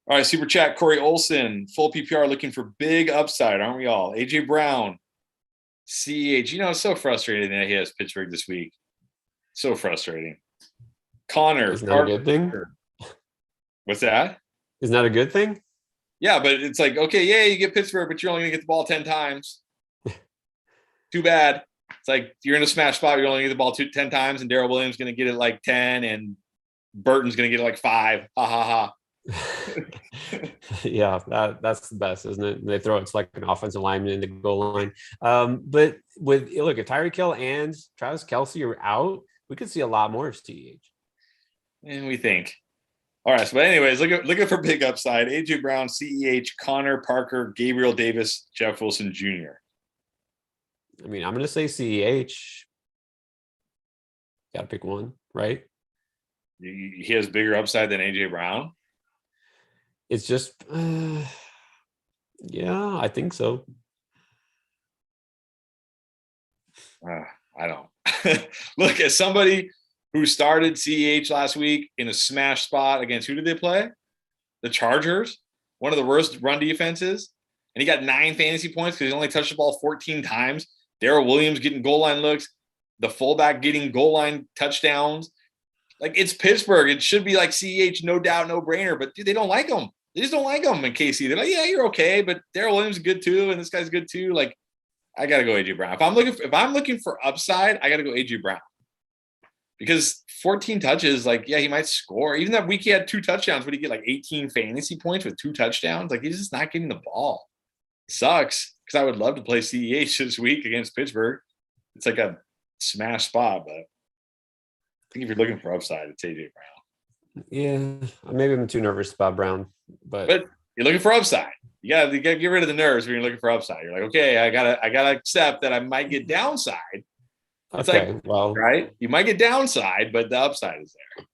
All right, super chat. Corey Olson, full PPR, looking for big upside, aren't we all? AJ Brown, CEH. You know, it's so frustrating that he has Pittsburgh this week. So frustrating. Connor. Isn't that a good thing? What's that? Isn't that a good thing? Yeah, but it's like, okay, yeah, you get Pittsburgh, but you're only going to get the ball 10 times. Too bad. It's like you're in a smash spot. You're only going to get the ball 10 times, and Darrell Williams is going to get it like 10, and Burton's going to get it like 5. Ha, ha, ha. Yeah, that's the best, isn't it? They throw it to like an offensive lineman in the goal line. But with look, if Tyreek Hill and Travis Kelce are out, we could see a lot more of CEH. And we think. All right. So, but anyways, looking for big upside. AJ Brown, CEH, Connor Parker, Gabriel Davis, Jeff Wilson Jr. I mean, I'm going to say CEH. Got to pick one, right? He has bigger upside than AJ Brown. It's just, yeah, I think so. I don't. Look, as somebody who started CEH last week in a smash spot against who did they play? The Chargers, one of the worst run defenses. And he got 9 fantasy points because he only touched the ball 14 times. Darrell Williams getting goal line looks, the fullback getting goal line touchdowns. Like, it's Pittsburgh. It should be like CEH, no doubt, no brainer. But dude, they don't like him. They just don't like him in KC. They're like, yeah, you're okay, but Darrell Williams is good too, and this guy's good too. Like, I gotta go AJ Brown. If I'm looking for upside, I gotta go AJ Brown. Because 14 touches, like, yeah, he might score. Even that week he had 2 touchdowns. Would he get like 18 fantasy points with 2 touchdowns? Like, he's just not getting the ball. It sucks because I would love to play CEH this week against Pittsburgh. It's like a smash spot, but I think if you're looking for upside, it's AJ Brown. Yeah, maybe I'm too nervous about Brown, but you're looking for upside. You gotta get rid of the nerves when you're looking for upside. You're like, okay, I gotta accept that I might get downside. It's okay, like, well, right? You might get downside, but the upside is there.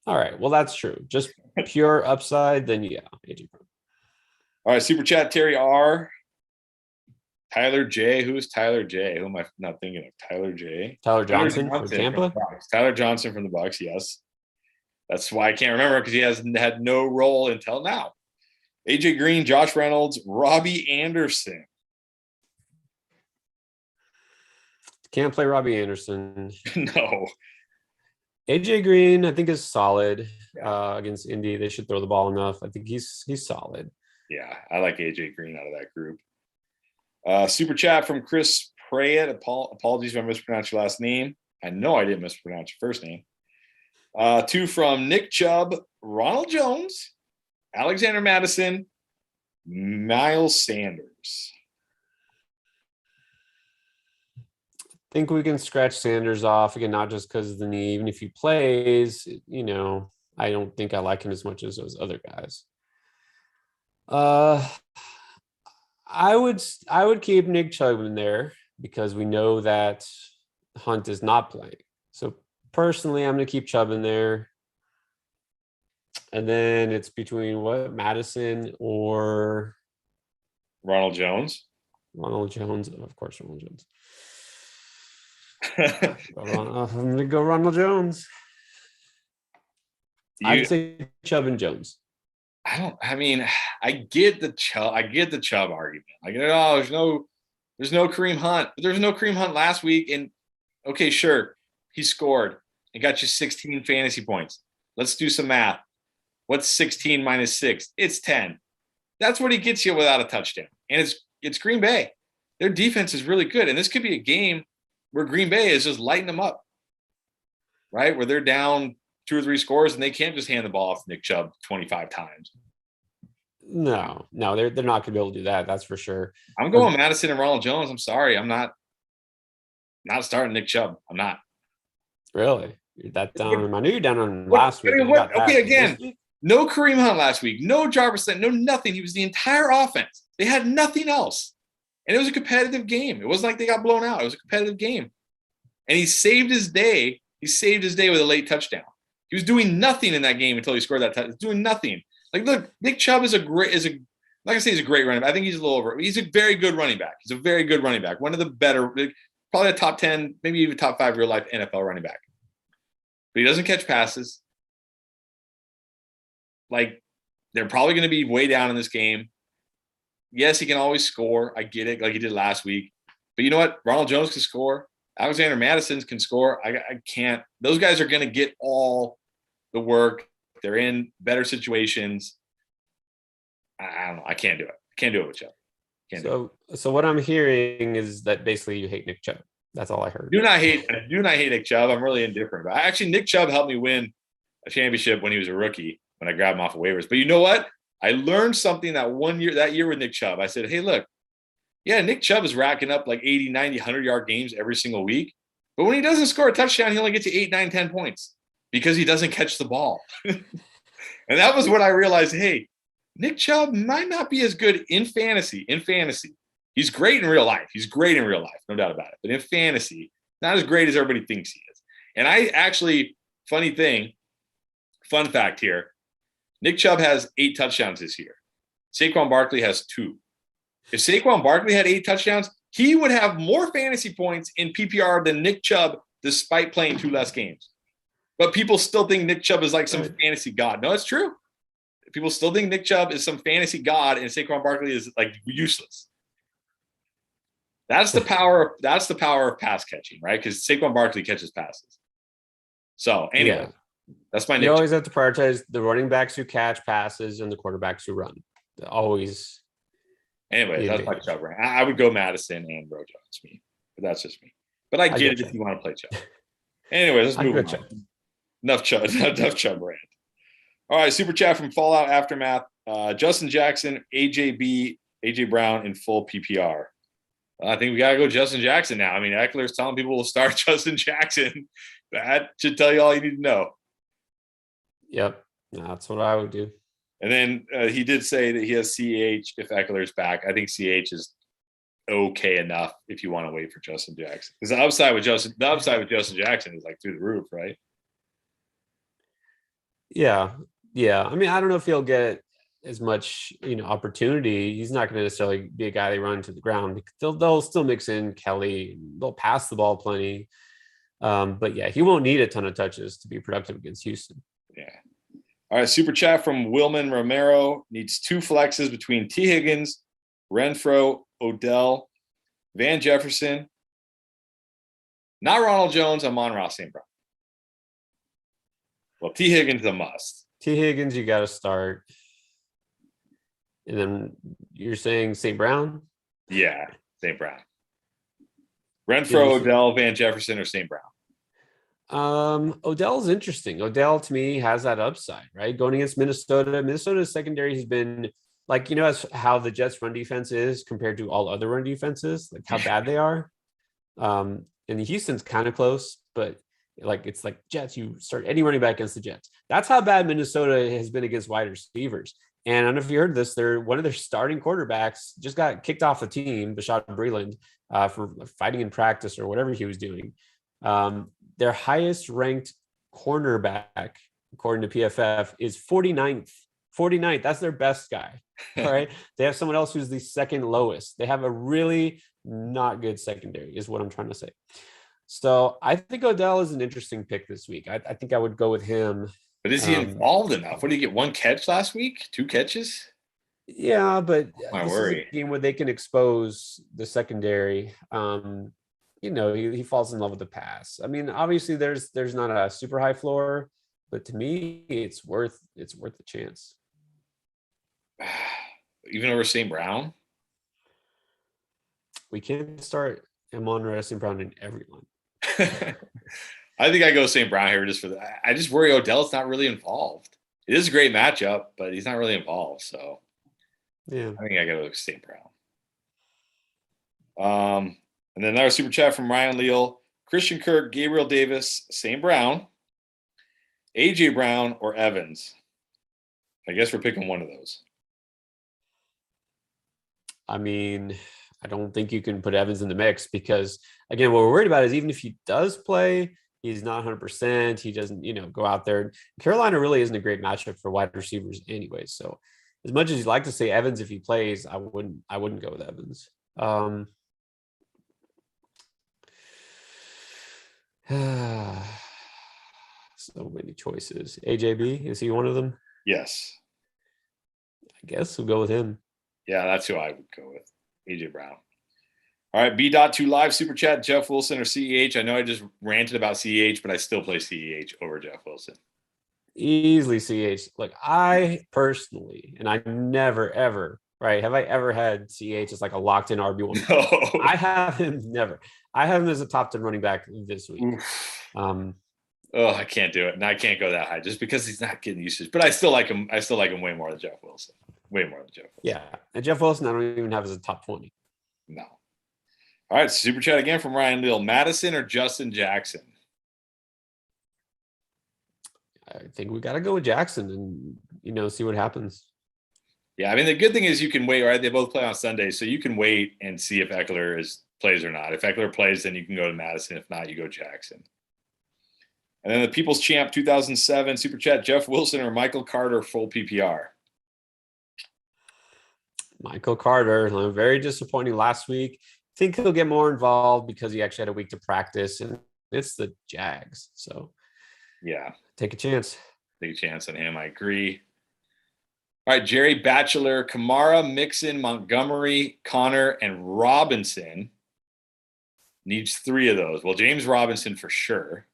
All right, well, that's true. Just pure upside, then yeah, AJ Brown. All right, super chat Terry R. Tyler J. Who's Tyler J? Who am I not thinking of? Tyler J. Tyler Johnson from Tampa. Tyler Johnson from the Bucs. Yes, that's why I can't remember because he has had no role until now. AJ Green, Josh Reynolds, Robbie Anderson. Can't play Robbie Anderson. No. AJ Green, I think, is solid against Indy. They should throw the ball enough. I think he's solid. Yeah, I like AJ Green out of that group. Super chat from Chris Prayett. Apologies if I mispronounced your last name. I know I didn't mispronounce your first name. 2 from Nick Chubb, Ronald Jones, Alexander Madison, Miles Sanders. I think we can scratch Sanders off again, not just because of the knee. Even if he plays, I don't think I like him as much as those other guys. I would keep Nick Chubb in there because we know that Hunt is not playing. So personally, I'm going to keep Chubb in there. And then it's between Madison or Ronald Jones. Ronald Jones. Of course, Ronald Jones. I'm going to go Ronald Jones. I'd say Chubb and Jones. I get the Chubb argument. Like, oh, there's no Kareem Hunt. But there's no Kareem Hunt last week. And okay, sure, he scored and got you 16 fantasy points. Let's do some math. What's 16 minus 6? It's 10. That's what he gets you without a touchdown. And it's Green Bay. Their defense is really good. And this could be a game where Green Bay is just lighting them up, right? Where they're down 2 or 3 scores and they can't just hand the ball off to Nick Chubb 25 times. No, they're not going to be able to do that. That's for sure. I'm going Madison and Ronald Jones. I'm sorry. I'm not starting Nick Chubb. I'm not. Really? You're that down? I knew you're down on last week. Okay, again, no Kareem Hunt last week. No Jarvis Landry. No nothing. He was the entire offense. They had nothing else. And it was a competitive game. It wasn't like they got blown out. It was a competitive game. And he saved his day. He saved his day with a late touchdown. He was doing nothing in that game until he scored that touchdown. Doing nothing. Like, look, Nick Chubb is like I say, he's a great running back. I think he's a little over. He's a very good running back. He's a very good running back. One of the better, probably a top 10, maybe even top 5 real life NFL running back. But he doesn't catch passes. Like, they're probably going to be way down in this game. Yes, he can always score. I get it, like he did last week. But you know what? Ronald Jones can score. Alexander Madison can score. I can't. Those guys are going to get all the work. They're in better situations. I don't know. I can't do it. I can't do it with Chubb. So what I'm hearing is that basically you hate Nick Chubb. That's all I heard. I do not hate Nick Chubb. I'm really indifferent. But actually, Nick Chubb helped me win a championship when he was a rookie, when I grabbed him off of waivers. But you know what? I learned something that year with Nick Chubb. I said, hey, look, yeah, Nick Chubb is racking up like 80, 90, 100-yard games every single week. But when he doesn't score a touchdown, he only gets you 8, 9, 10 points because he doesn't catch the ball. And that was when I realized, hey, Nick Chubb might not be as good in fantasy. He's great in real life. No doubt about it. But in fantasy, not as great as everybody thinks he is. And I actually, fun fact here, Nick Chubb has 8 touchdowns this year. Saquon Barkley has 2. If Saquon Barkley had 8 touchdowns, he would have more fantasy points in PPR than Nick Chubb, despite playing 2 less games. But people still think Nick Chubb is like some fantasy god. No, it's true. People still think Nick Chubb is some fantasy god and Saquon Barkley is like useless. That's the power of pass catching, right? Because Saquon Barkley catches passes. So anyway, that's my Nick. You always have to prioritize the running backs who catch passes and the quarterbacks who run. Always. Anyway, that's my Chubb rant. I would go Madison and Rojo. It's me, but that's just me. But I get it if you want to play Chubb. Anyway, let's move on. Enough Chubb rant. All right, super chat from Fallout Aftermath. Justin Jackson, AJ Brown in full PPR. I think we got to go Justin Jackson now. I mean, Eckler's telling people to start Justin Jackson. That should tell you all you need to know. Yep, that's what I would do. And then he did say that he has CH if Eckler's back. I think CH is okay enough if you want to wait for Justin Jackson. Because the upside with Justin Jackson is like through the roof, right? Yeah. I mean, I don't know if he'll get as much, opportunity. He's not going to necessarily be a guy they run to the ground. They'll still mix in Kelly. They'll pass the ball plenty. But yeah, he won't need a ton of touches to be productive against Houston. Yeah. All right. Super chat from Wilman Romero. Needs 2 flexes between T. Higgins, Renfro, Odell, Van Jefferson. Not Ronald Jones. Amon-Ra St. Brown. Well, T. Higgins is a must. T. Higgins, you got to start. And then you're saying St. Brown? Yeah, St. Brown. Renfro, Odell, Van Jefferson, or St. Brown? Odell's interesting. Odell, to me, has that upside, right? Going against Minnesota. Minnesota's secondary has been like, as how the Jets' run defense is compared to all other run defenses, like how bad they are. And Houston's kind of close, but it's like Jets, you start any running back against the Jets. That's how bad Minnesota has been against wide receivers. And I don't know if you heard this, one of their starting quarterbacks just got kicked off the team, Bashad Breeland, for fighting in practice or whatever he was doing. Their highest ranked cornerback, according to PFF, is 49th. 49th. That's their best guy. All right. They have someone else who's the second lowest. They have a really not good secondary, is what I'm trying to say. So I think Odell is an interesting pick this week. I think I would go with him. But is he involved enough? What did he get? 1 catch last week? 2 catches? Yeah, but My this worry. is a game where they can expose the secondary. He falls in love with the pass. I mean, obviously there's not a super high floor, but to me, it's worth the chance. Even over St. Brown? We can't start Amon-Ra St. Brown in everyone. I think I go St. Brown here just for that. I just worry Odell's not really involved. It is a great matchup, but he's not really involved. So yeah, I think I go St. Brown. And then another super chat from Ryan Leal, Christian Kirk, Gabriel Davis, St. Brown, AJ Brown, or Evans. I guess we're picking one of those. I mean, I don't think you can put Evans in the mix because, again, what we're worried about is even if he does play, he's not 100%. He doesn't, go out there. Carolina really isn't a great matchup for wide receivers anyway. So as much as you'd like to say Evans, if he plays, I wouldn't go with Evans. So many choices. AJB, is he one of them? Yes. I guess we'll go with him. Yeah, that's who I would go with. AJ Brown. All right, B.2 live super chat, Jeff Wilson or CEH. I know I just ranted about CEH, but I still play CEH over Jeff Wilson. Easily CEH. Look, I personally, and I never, ever, right? Have I ever had CEH as like a locked in RB1? No. I have him never. I have him as a top 10 running back this week. I can't do it. And I can't go that high just because he's not getting usage. But I still like him. I still like him way more than Jeff Wilson. Way more than Jeff Wilson. Yeah. And Jeff Wilson, I don't even have as a top 20. No. All right. Super chat again from Ryan Leal. Madison or Justin Jackson? I think we got to go with Jackson and, see what happens. Yeah. I mean, the good thing is you can wait, right? They both play on Sunday. So you can wait and see if Eckler plays or not. If Eckler plays, then you can go to Madison. If not, you go Jackson. And then the People's Champ 2007 super chat, Jeff Wilson or Michael Carter full PPR? Michael Carter, very disappointing last week. Think he'll get more involved because he actually had a week to practice, and it's the Jags. So, yeah, take a chance. Take a chance on him. I agree. All right, Jerry Batchelor, Kamara, Mixon, Montgomery, Connor, and Robinson. Needs 3 of those. Well, James Robinson for sure.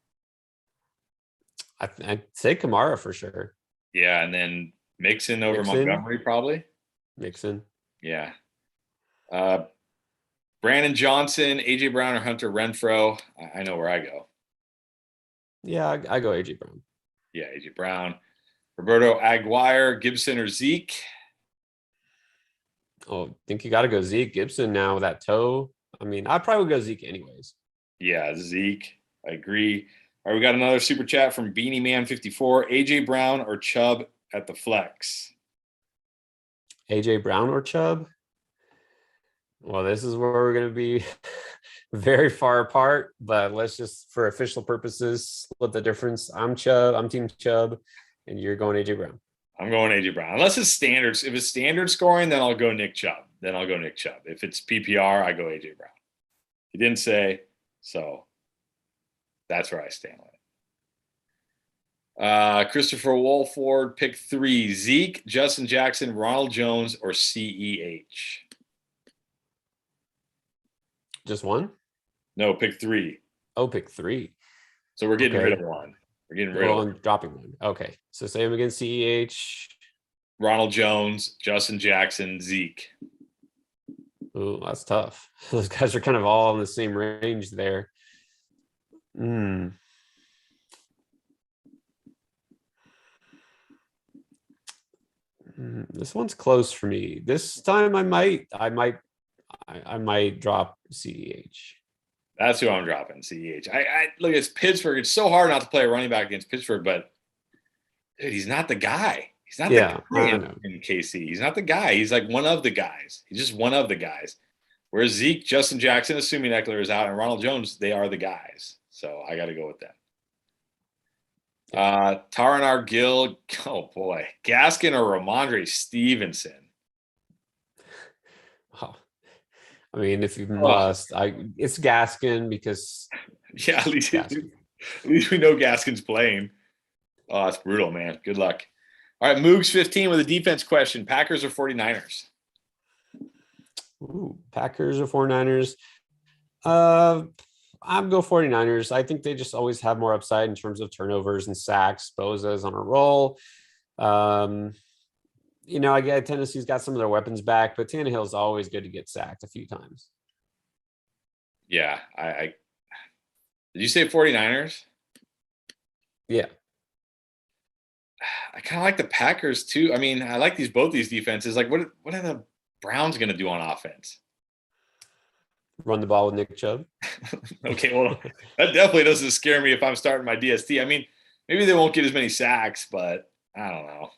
I'd say Kamara for sure. Yeah, and then Mixon over Montgomery probably. Mixon. Yeah. Brandon Johnson, AJ Brown, or Hunter Renfrow. I know where I go. Yeah, I go AJ Brown. Yeah, AJ Brown. Roberto Aguirre, Gibson, or Zeke. Oh, I think you got to go Zeke. Gibson now with that toe. I mean, I'd probably go Zeke anyways. Yeah, Zeke. I agree. All right, we got another super chat from Beanie Man 54. AJ Brown or Chubb at the flex? AJ Brown or Chubb? Well, this is where we're going to be very far apart, but let's just, for official purposes, split the difference. I'm Team Chubb, and you're going AJ Brown. I'm going AJ Brown. Unless it's standards. If it's standard scoring, then I'll go Nick Chubb. If it's PPR, I go AJ Brown. He didn't say, so that's where I stand on it. Christopher Wolford, pick 3. Zeke, Justin Jackson, Ronald Jones, or CEH? Just one? No, pick 3. Oh, pick 3. So we're getting rid of one. We're getting rid of one. I'm dropping one. Okay. So say him again, CEH. Ronald Jones, Justin Jackson, Zeke. Ooh, that's tough. Those guys are kind of all in the same range there. This one's close for me. This time I might drop CEH. That's who I'm dropping, CEH. I look, it's Pittsburgh. It's so hard not to play a running back against Pittsburgh, but dude, he's not the guy. He's not the guy in KC. He's not the guy. He's like one of the guys. He's just one of the guys. Whereas Zeke, Justin Jackson, assuming Eckler is out, and Ronald Jones, they are the guys. So I got to go with that. Taron Argill, oh boy, Gaskin or Ramondre Stevenson. Oh, I mean, if you must, it's Gaskin because at least we know Gaskin's playing. Oh, it's brutal, man. Good luck. All right, Moogs 15 with a defense question. Packers or 49ers? Ooh, Packers or 49ers? I'm go 49ers. I think they just always have more upside in terms of turnovers and sacks. Boza's on a roll. I get Tennessee's got some of their weapons back, but Tannehill's always good to get sacked a few times. Yeah, did you say 49ers? Yeah. I kind of like the Packers too. I mean, I like both these defenses. Like, what are the Browns going to do on offense? Run the ball with Nick Chubb. Okay, well, that definitely doesn't scare me if I'm starting my DST. I mean, maybe they won't get as many sacks, but I don't know.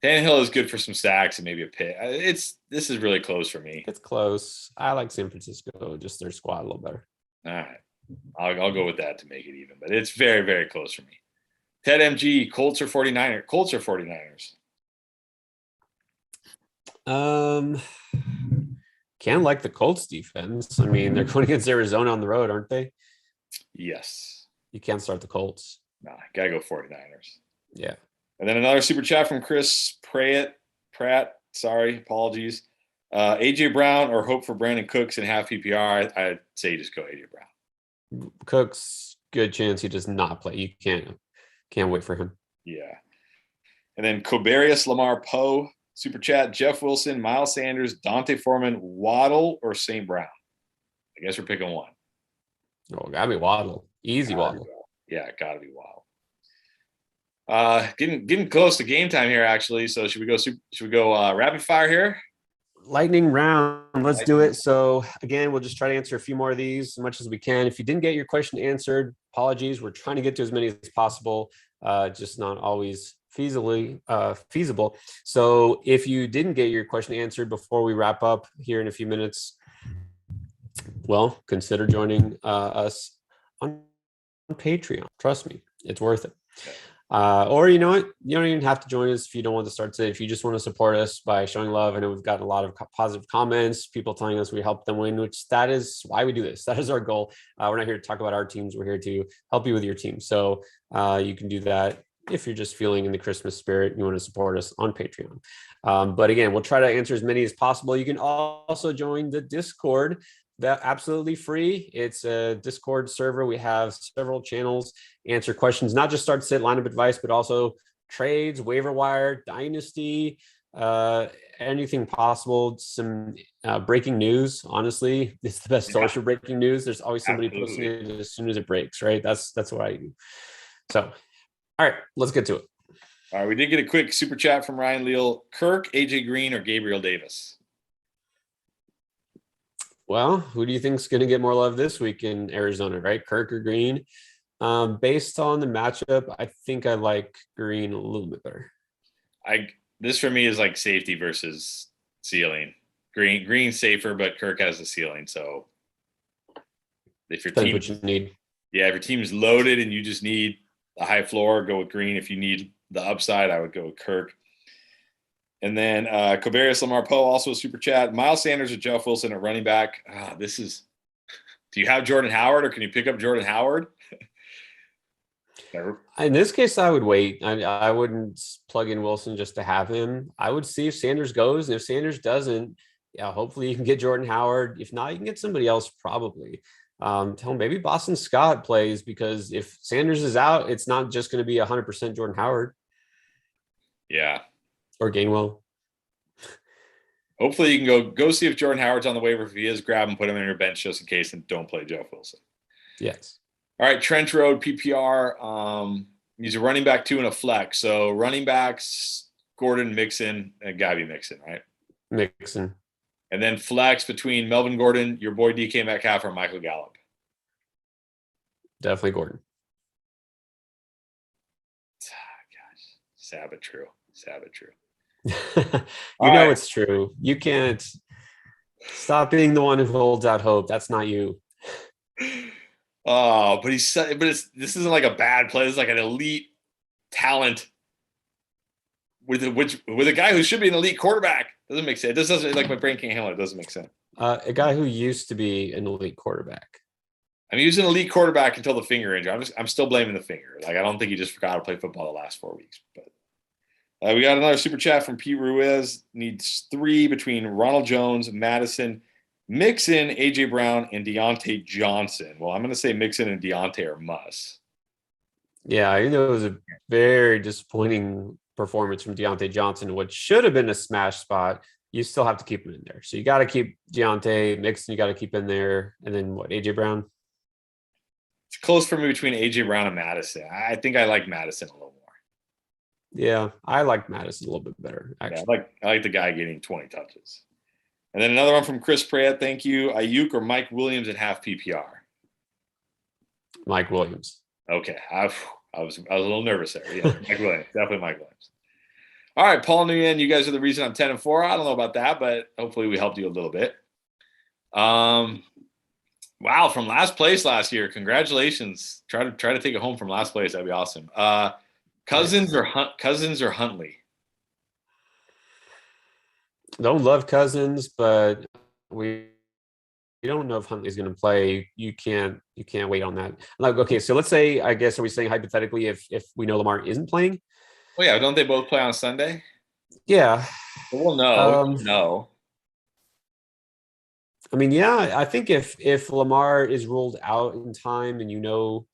Tannehill is good for some sacks and maybe a pick. This is really close for me. It's close. I like San Francisco, just their squad a little better. All right, I'll go with that to make it even, but it's very, very close for me. Ted MG, Colts or 49ers? Colts or 49ers? Can't like the Colts defense. I mean, they're going against Arizona on the road, aren't they? Yes. You can't start the Colts. No, gotta go 49ers. Yeah. And then another super chat from Chris Pratt. Sorry, apologies. AJ Brown or hope for Brandon Cooks in half PPR? I'd say just go AJ Brown. Cooks, good chance he does not play. You can't wait for him. Yeah. And then Cobarius Lamar Poe, super chat, Jeff Wilson, Miles Sanders, Dante Foreman, Waddle, or St. Brown? I guess we're picking one. Oh, gotta be Waddle. Easy Waddle. Yeah, gotta be Waddle. Getting close to game time here, actually. So should we go rapid fire here? Lightning round. Let's do it. So again, we'll just try to answer a few more of these as much as we can. If you didn't get your question answered, apologies. We're trying to get to as many as possible, just not always feasible. So if you didn't get your question answered before we wrap up here in a few minutes, well, consider joining us on Patreon. Trust me, it's worth it. Or you know what? You don't even have to join us if you don't want to start today. If you just want to support us by showing love, I know we've gotten a lot of positive comments, people telling us we help them win, which that is why we do this. That is our goal. We're not here to talk about our teams. We're here to help you with your team. So you can do that if you're just feeling in the Christmas spirit, you want to support us on Patreon. But again, we'll try to answer as many as possible. You can also join the Discord. That absolutely free. It's a Discord server. We have several channels, answer questions, not just start sit lineup advice, but also trades, waiver wire, dynasty, anything possible. Some breaking news. Honestly, it's the best source for breaking news. There's always somebody posting it as soon as it breaks, right? That's what I do. So, all right, let's get to it. All right, we did get a quick super chat from Ryan Leal. Kirk, AJ Green, or Gabriel Davis? Well, who do you think is going to get more love this week in Arizona, right? Kirk or Green? Based on the matchup, I think I like Green a little bit better. This for me is like safety versus ceiling. Green's safer, but Kirk has the ceiling. So if your team, what you need. Yeah, if your team's loaded and you just need a high floor, go with Green. If you need the upside, I would go with Kirk. And then Cobarius Lamar Poe, also a super chat. Miles Sanders or Jeff Wilson at running back. Do you have Jordan Howard or can you pick up Jordan Howard? In this case, I would wait. I wouldn't plug in Wilson just to have him. I would see if Sanders goes. And if Sanders doesn't, hopefully you can get Jordan Howard. If not, you can get somebody else probably. Tell him maybe Boston Scott plays, because if Sanders is out, it's not just going to be 100% Jordan Howard. Yeah. Or Gainwell. Hopefully you can go see if Jordan Howard's on the waiver. If he is, grab him, put him in your bench just in case, and don't play Jeff Wilson. Yes. All right, Trench Road, PPR. He's a running back 2 and a flex. So running backs, Gordon, Mixon, and Gabby Mixon, right? Mixon. And then flex between Melvin Gordon, your boy DK Metcalf, or Michael Gallup. Definitely Gordon. Gosh, sad but true. It's true. You can't. Stop being the one who holds out hope. That's not you. Oh, but this isn't like a bad play. It's like an elite talent with a guy who should be an elite quarterback. Doesn't make sense. This doesn't, like, my brain can't handle it. It doesn't make sense. A guy who used to be an elite quarterback. I mean, he was an elite quarterback until the finger injury. I'm still blaming the finger. Like, I don't think he just forgot to play football the last 4 weeks. But we got another super chat from Pete Ruiz. Needs 3 between Ronald Jones, Madison, Mixon, AJ Brown, and Deontay Johnson. Well, I'm going to say Mixon and Deontay are musts. Yeah, I know it was a very disappointing performance from Deontay Johnson, which should have been a smash spot. You still have to keep him in there. So you got to keep Deontay, Mixon, you got to keep in there. And then what, AJ Brown? It's close for me between AJ Brown and Madison. I think I like Madison a little more. Yeah, I like Madison a little bit better, actually. Yeah, I like the guy getting 20 touches. And then another one from Chris Pratt. Thank you. Ayuk or Mike Williams at half PPR? Mike Williams. Okay. I was a little nervous there. Yeah, Mike Williams. Definitely Mike Williams. All right, Paul Nguyen, you guys are the reason I'm 10-4. I don't know about that, but hopefully we helped you a little bit. Wow, from last place last year. Congratulations. Try to take it home from last place. That'd be awesome. Cousins or Huntley? Don't love Cousins, but we don't know if Huntley's going to play. You can't wait on that. Like, okay, so let's say, I guess, are we saying hypothetically if we know Lamar isn't playing? Well, yeah, don't they both play on Sunday? Yeah. Well, no. I mean, yeah, I think if Lamar is ruled out in time and you know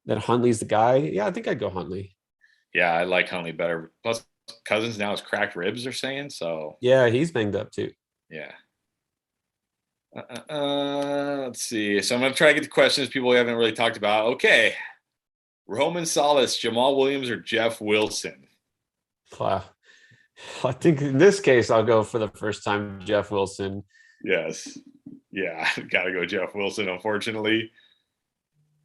that Huntley's the guy, yeah, I think I'd go Huntley. Yeah, I like Huntley better. Plus, Cousins now has cracked ribs, they're saying. So yeah, he's banged up too. Yeah. Let's see. So I'm going to try to get the questions people we haven't really talked about. Okay. Roman Salas, Jamal Williams, or Jeff Wilson? Wow. I think in this case, I'll go for the first time, Jeff Wilson. Yes. Yeah, got to go Jeff Wilson, unfortunately.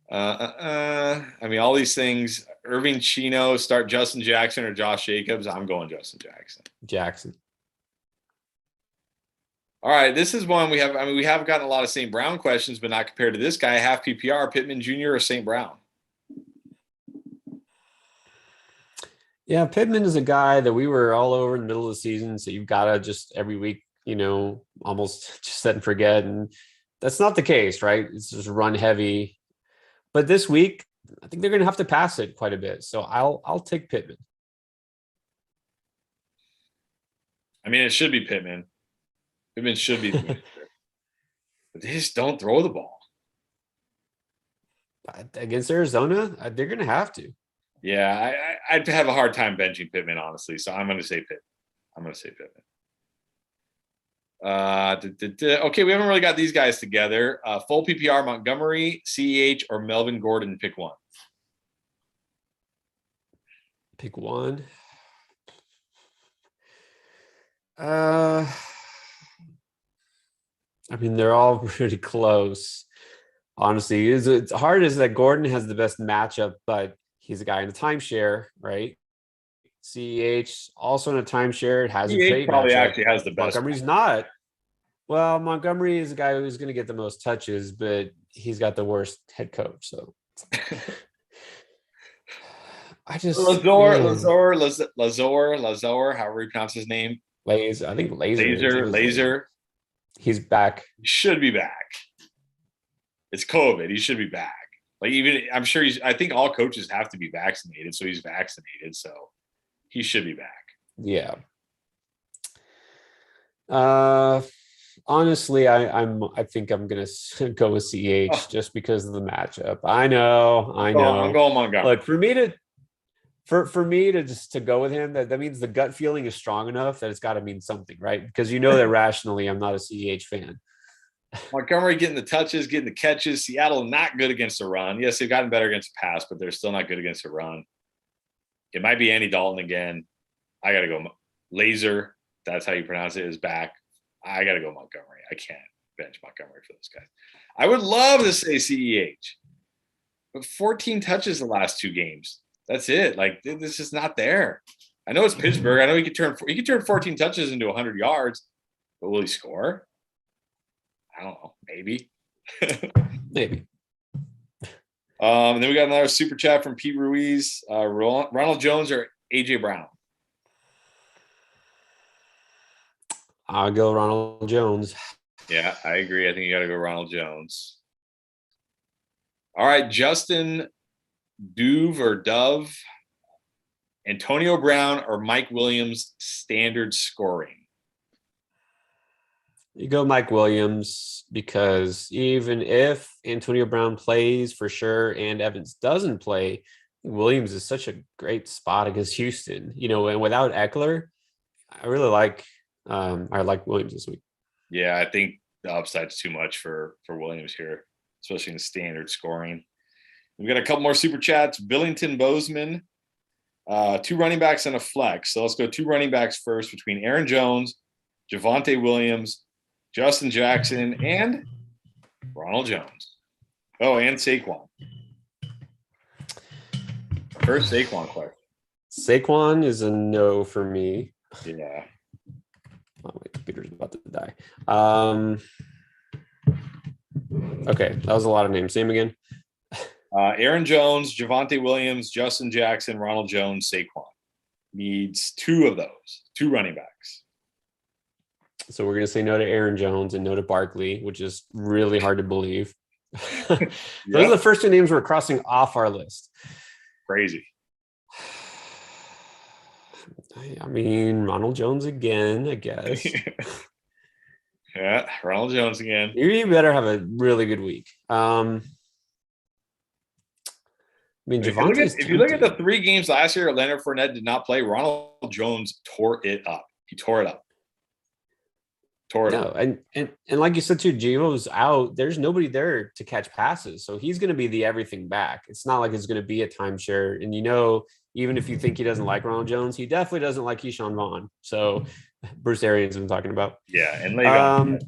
I mean, all these things, Irving Chino, start Justin Jackson or Josh Jacobs. I'm going Justin Jackson. All right, this is one we have. I mean, we have gotten a lot of St. Brown questions, but not compared to this guy. Half PPR, Pittman Jr. or St. Brown? Yeah, Pittman is a guy that we were all over in the middle of the season, so you've got to just every week, almost just set and forget. And that's not the case, right? It's just run heavy. But this week, I think they're going to have to pass it quite a bit. So I'll take Pittman. I mean, it should be Pittman. Pittman should be. But they just don't throw the ball. Against Arizona, they're going to have to. Yeah, I'd have a hard time benching Pittman, honestly. So I'm going to say Pittman. Okay, we haven't really got these guys together. Full PPR, Montgomery, CEH, or Melvin Gordon. Pick one. Pick one. I mean, they're all pretty close. Honestly, it's hard as that Gordon has the best matchup, but he's a guy in a timeshare, right? CEH also in a timeshare. It has a great probably matchup. Actually has the best. Montgomery's not. Well, Montgomery is a guy who's going to get the most touches, but he's got the worst head coach. So I just Lazor, however you pronounce his name. I think Laser. He's back. He should be back. It's COVID. He should be back. Like, even I'm sure I think all coaches have to be vaccinated, so he's vaccinated, so he should be back. Yeah. Honestly, I think I'm gonna go with CH just because of the matchup. I know. I'm going Montgomery. Look, for me to just to go with him, that means the gut feeling is strong enough that it's got to mean something, right? Because that rationally, I'm not a CH fan. Montgomery getting the touches, getting the catches. Seattle not good against the run. Yes, they've gotten better against the pass, but they're still not good against the run. It might be Andy Dalton again. I got to go Laser. That's how you pronounce it, is back. I got to go Montgomery. I can't bench Montgomery for those guys. I would love to say CEH, but 14 touches the last 2 games. That's it. Like, this is not there. I know it's Pittsburgh. I know he could turn 14 touches into 100 yards, but will he score? I don't know, maybe. Maybe. And then we got another super chat from Pete Ruiz. Ronald Jones or AJ Brown? I'll go Ronald Jones. Yeah, I agree. I think you got to go Ronald Jones. All right, Justin Dove, Antonio Brown or Mike Williams standard scoring? You go Mike Williams because even if Antonio Brown plays for sure and Evans doesn't play, Williams is such a great spot against Houston. And without Eckler, I really like Williams this week. Yeah, I think the upside's too much for Williams here, especially in standard scoring. We've got a couple more super chats. Billington Bozeman, 2 running backs and a flex. So let's go 2 running backs first between Aaron Jones, Javonte Williams, Justin Jackson, and Ronald Jones. Oh, and Saquon. First Saquon question. Saquon is a no for me. Yeah. Oh, my computer's about to die. Okay, that was a lot of names. Say them again. Aaron Jones, Javonte Williams, Justin Jackson, Ronald Jones, Saquon. Needs 2 of those, 2 running backs. So we're going to say no to Aaron Jones and no to Barkley, which is really hard to believe. Those are the first 2 names we're crossing off our list. Crazy. I mean, Ronald Jones again, I guess. Yeah, Ronald Jones again. You better have a really good week. I mean, if you look at the 3 games last year, Leonard Fournette did not play. Ronald Jones tore it up. He tore it up. And like you said too, Gio's out. There's nobody there to catch passes, so he's going to be the everything back. It's not like it's going to be a timeshare. And even if you think he doesn't like Ronald Jones, he definitely doesn't like Keyshawn Vaughn. So Bruce Arians been talking about. Yeah, and Le'Veon.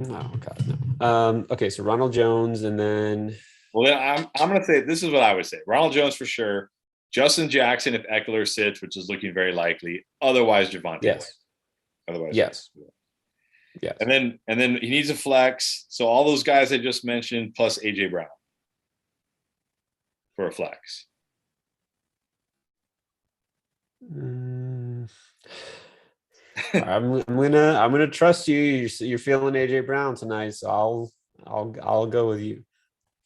Oh God, no. Okay, so Ronald Jones, and then. Well, then I'm going to say this is what I would say: Ronald Jones for sure. Justin Jackson if Eckler sits, which is looking very likely. Otherwise, Javonte. Yes. Otherwise, yes. And then he needs a flex. So all those guys I just mentioned plus AJ Brown for a flex. I'm gonna trust you. You're feeling AJ Brown tonight, so I'll go with you.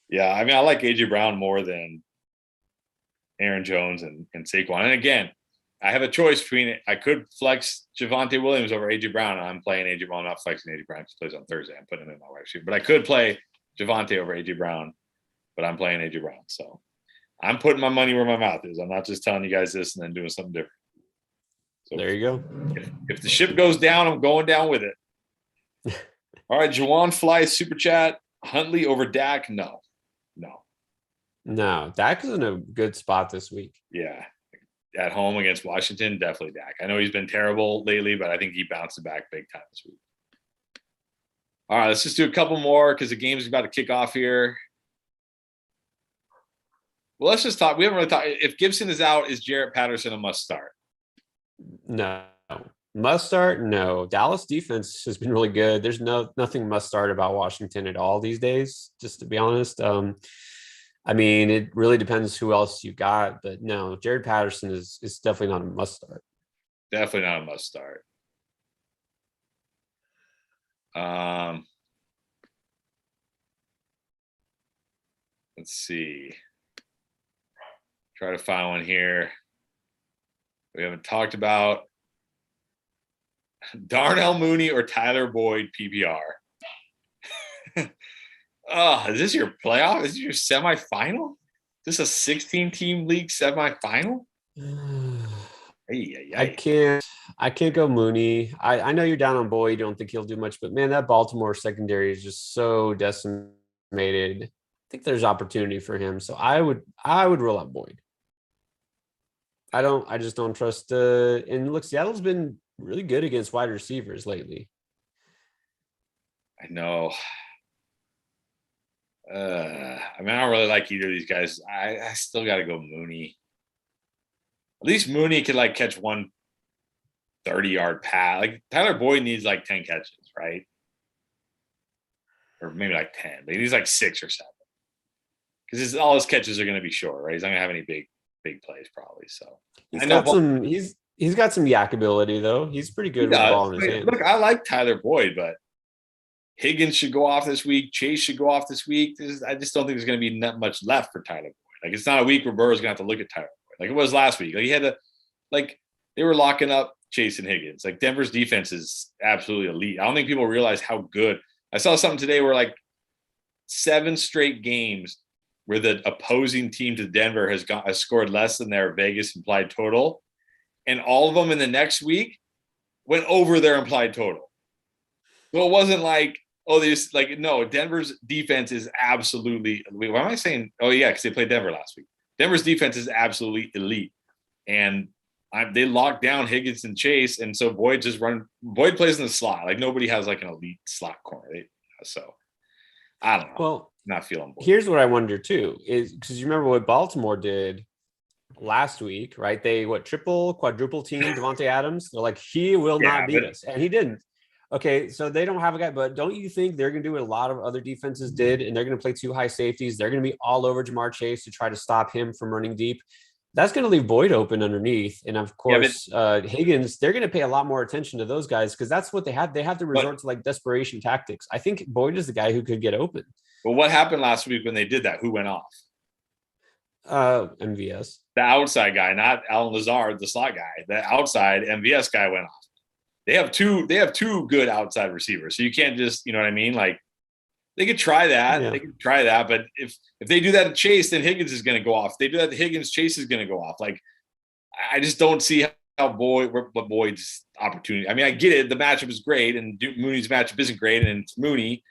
Yeah, I mean, I like AJ Brown more than Aaron Jones and Saquon. And again, I have a choice between I could flex Javonte Williams over AJ Brown, and I'm playing AJ Brown. I'm not flexing AJ Brown because he plays on Thursday. I'm putting him in my wife's sheet. But I could play Javonte over AJ Brown, but I'm playing AJ Brown. So I'm putting my money where my mouth is. I'm not just telling you guys this and then doing something different. So there you go. If the ship goes down, I'm going down with it. All right, Jawan Fly super chat. Huntley over Dak? No. Dak is in a good spot this week. Yeah. At home against Washington, definitely Dak. I know he's been terrible lately, but I think he bounced back big time this week. All right, let's just do a couple more because the game's about to kick off here. Well, let's just talk. We haven't really talked. If Gibson is out, is Jarrett Patterson a must start? No. Must start? No. Dallas defense has been really good. There's nothing must start about Washington at all these days, just to be honest. I mean, it really depends who else you got, but no, Jared Patterson is definitely not a must start. Definitely not a must start. Let's see. Try to find one here. We haven't talked about Darnell Mooney or Tyler Boyd PPR. Is this your playoff? Is this your semifinal? Is this a 16-team league semifinal? I can't go Mooney. I know you're down on Boyd. You don't think he'll do much, but man, that Baltimore secondary is just so decimated. I think there's opportunity for him. So I would rule out Boyd. I just don't trust and look, Seattle's been really good against wide receivers lately. I know. I mean, I don't really like either of these guys. I still got to go Mooney. At least Mooney could catch one 30-yard pass. Tyler Boyd needs 10 catches, right? or maybe like 10, but he's like 6 or 7. Because all his catches are going to be short, right? He's not going to have any big plays probably. So he's got some yak ability though. He's pretty good with the ball in his hands. Look, I like Tyler Boyd, but Higgins should go off this week. Chase should go off this week. I just don't think there's going to be that much left for Tyler Boyd. Like, it's not a week where Burrow's going to have to look at Tyler Boyd like it was last week. Like, he had to, like, they were locking up Chase and Higgins. Like, Denver's defense is absolutely elite. I don't think people realize how good. I saw something today where like 7 straight games where the opposing team to Denver has scored less than their Vegas implied total, and all of them in the next week went over their implied total. So it wasn't like, no, Denver's defense is absolutely. Why am I saying? Oh yeah, because they played Denver last week. Denver's defense is absolutely elite, and they locked down Higgins and Chase, and so Boyd plays in the slot. Like, nobody has like an elite slot corner. So I don't know. Well, not feeling Boyd. Here's what I wonder too, is because you remember what Baltimore did last week, right? They quadruple team Devontae Adams. They're like, he will not beat us, and he didn't. Okay, so they don't have a guy, but don't you think they're going to do what a lot of other defenses did, and they're going to play 2 high safeties? They're going to be all over Jamar Chase to try to stop him from running deep. That's going to leave Boyd open underneath, and of course, Higgins. They're going to pay a lot more attention to those guys because that's what they have. They have to resort to like desperation tactics. I think Boyd is the guy who could get open. Well, what happened last week when they did that? Who went off? MVS, the outside guy, not Alan Lazard, the slot guy. The outside MVS guy went off. They have two good outside receivers, so you can't just, you know what I mean? Like, they could try that. Yeah. They could try that, but if they do that to Chase, then Higgins is going to go off. If they do that to Higgins, Chase is going to go off. Like, I just don't see how Boyd's opportunity. I mean, I get it. The matchup is great, and Mooney's matchup isn't great, and it's Mooney.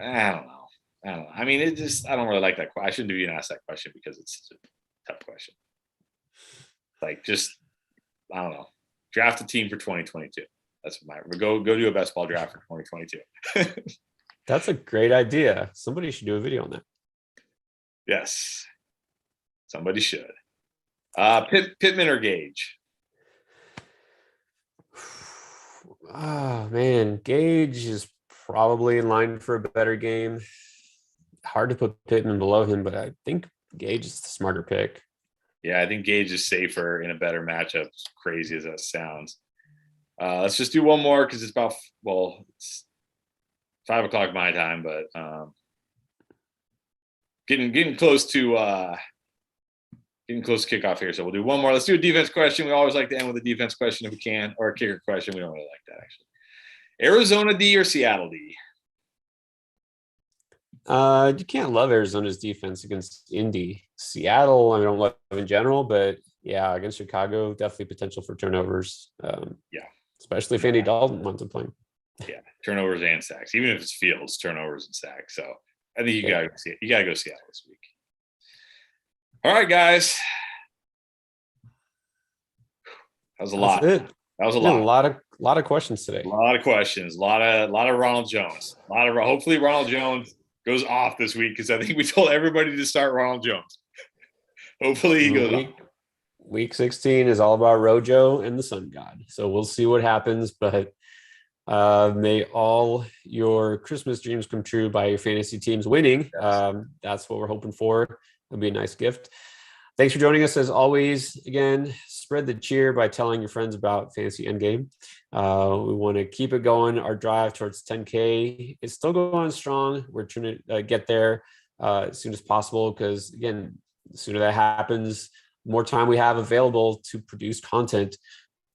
I don't know. I mean, I don't really like that question. I shouldn't even ask that question because it's such a tough question. Like, just, I don't know. Draft a team for 2022. That's go do a best ball draft for 2022. That's a great idea. Somebody should do a video on that. Yes, somebody should. Pittman or Gage? Oh man, Gage is probably in line for a better game. Hard to put Pittman below him, but I think Gage is the smarter pick. Yeah, I think Gage is safer in a better matchup, as crazy as that sounds. Let's just do one more because it's it's 5 o'clock my time, but getting close to kickoff here. So we'll do one more. Let's do a defense question. We always like to end with a defense question if we can, or a kicker question. We don't really like that, actually. Arizona D or Seattle D? You can't love Arizona's defense against Indy. Seattle, I don't love in general, but yeah, against Chicago, definitely potential for turnovers. Especially if Andy Dalton wants to play. Yeah, turnovers and sacks. Even if it's Fields, turnovers and sacks. So I think you gotta go Seattle this week. All right, guys. That was a lot. That was a lot. A lot of questions today. A lot of questions. A lot of Ronald Jones. Hopefully Ronald Jones goes off this week because I think we told everybody to start Ronald Jones. Hopefully he goes off. Week 16 is all about Rojo and the Sun God. So we'll see what happens, but may all your Christmas dreams come true by your fantasy teams winning. That's what we're hoping for. It'll be a nice gift. Thanks for joining us as always. Again, spread the cheer by telling your friends about Fantasy Endgame. We want to keep it going. Our drive towards 10K is still going strong. We're trying to get there as soon as possible because, again, the sooner that happens, the more time we have available to produce content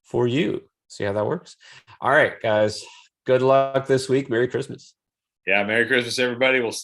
for you. See how that works? All right, guys. Good luck this week. Merry Christmas. Yeah, Merry Christmas, everybody. We'll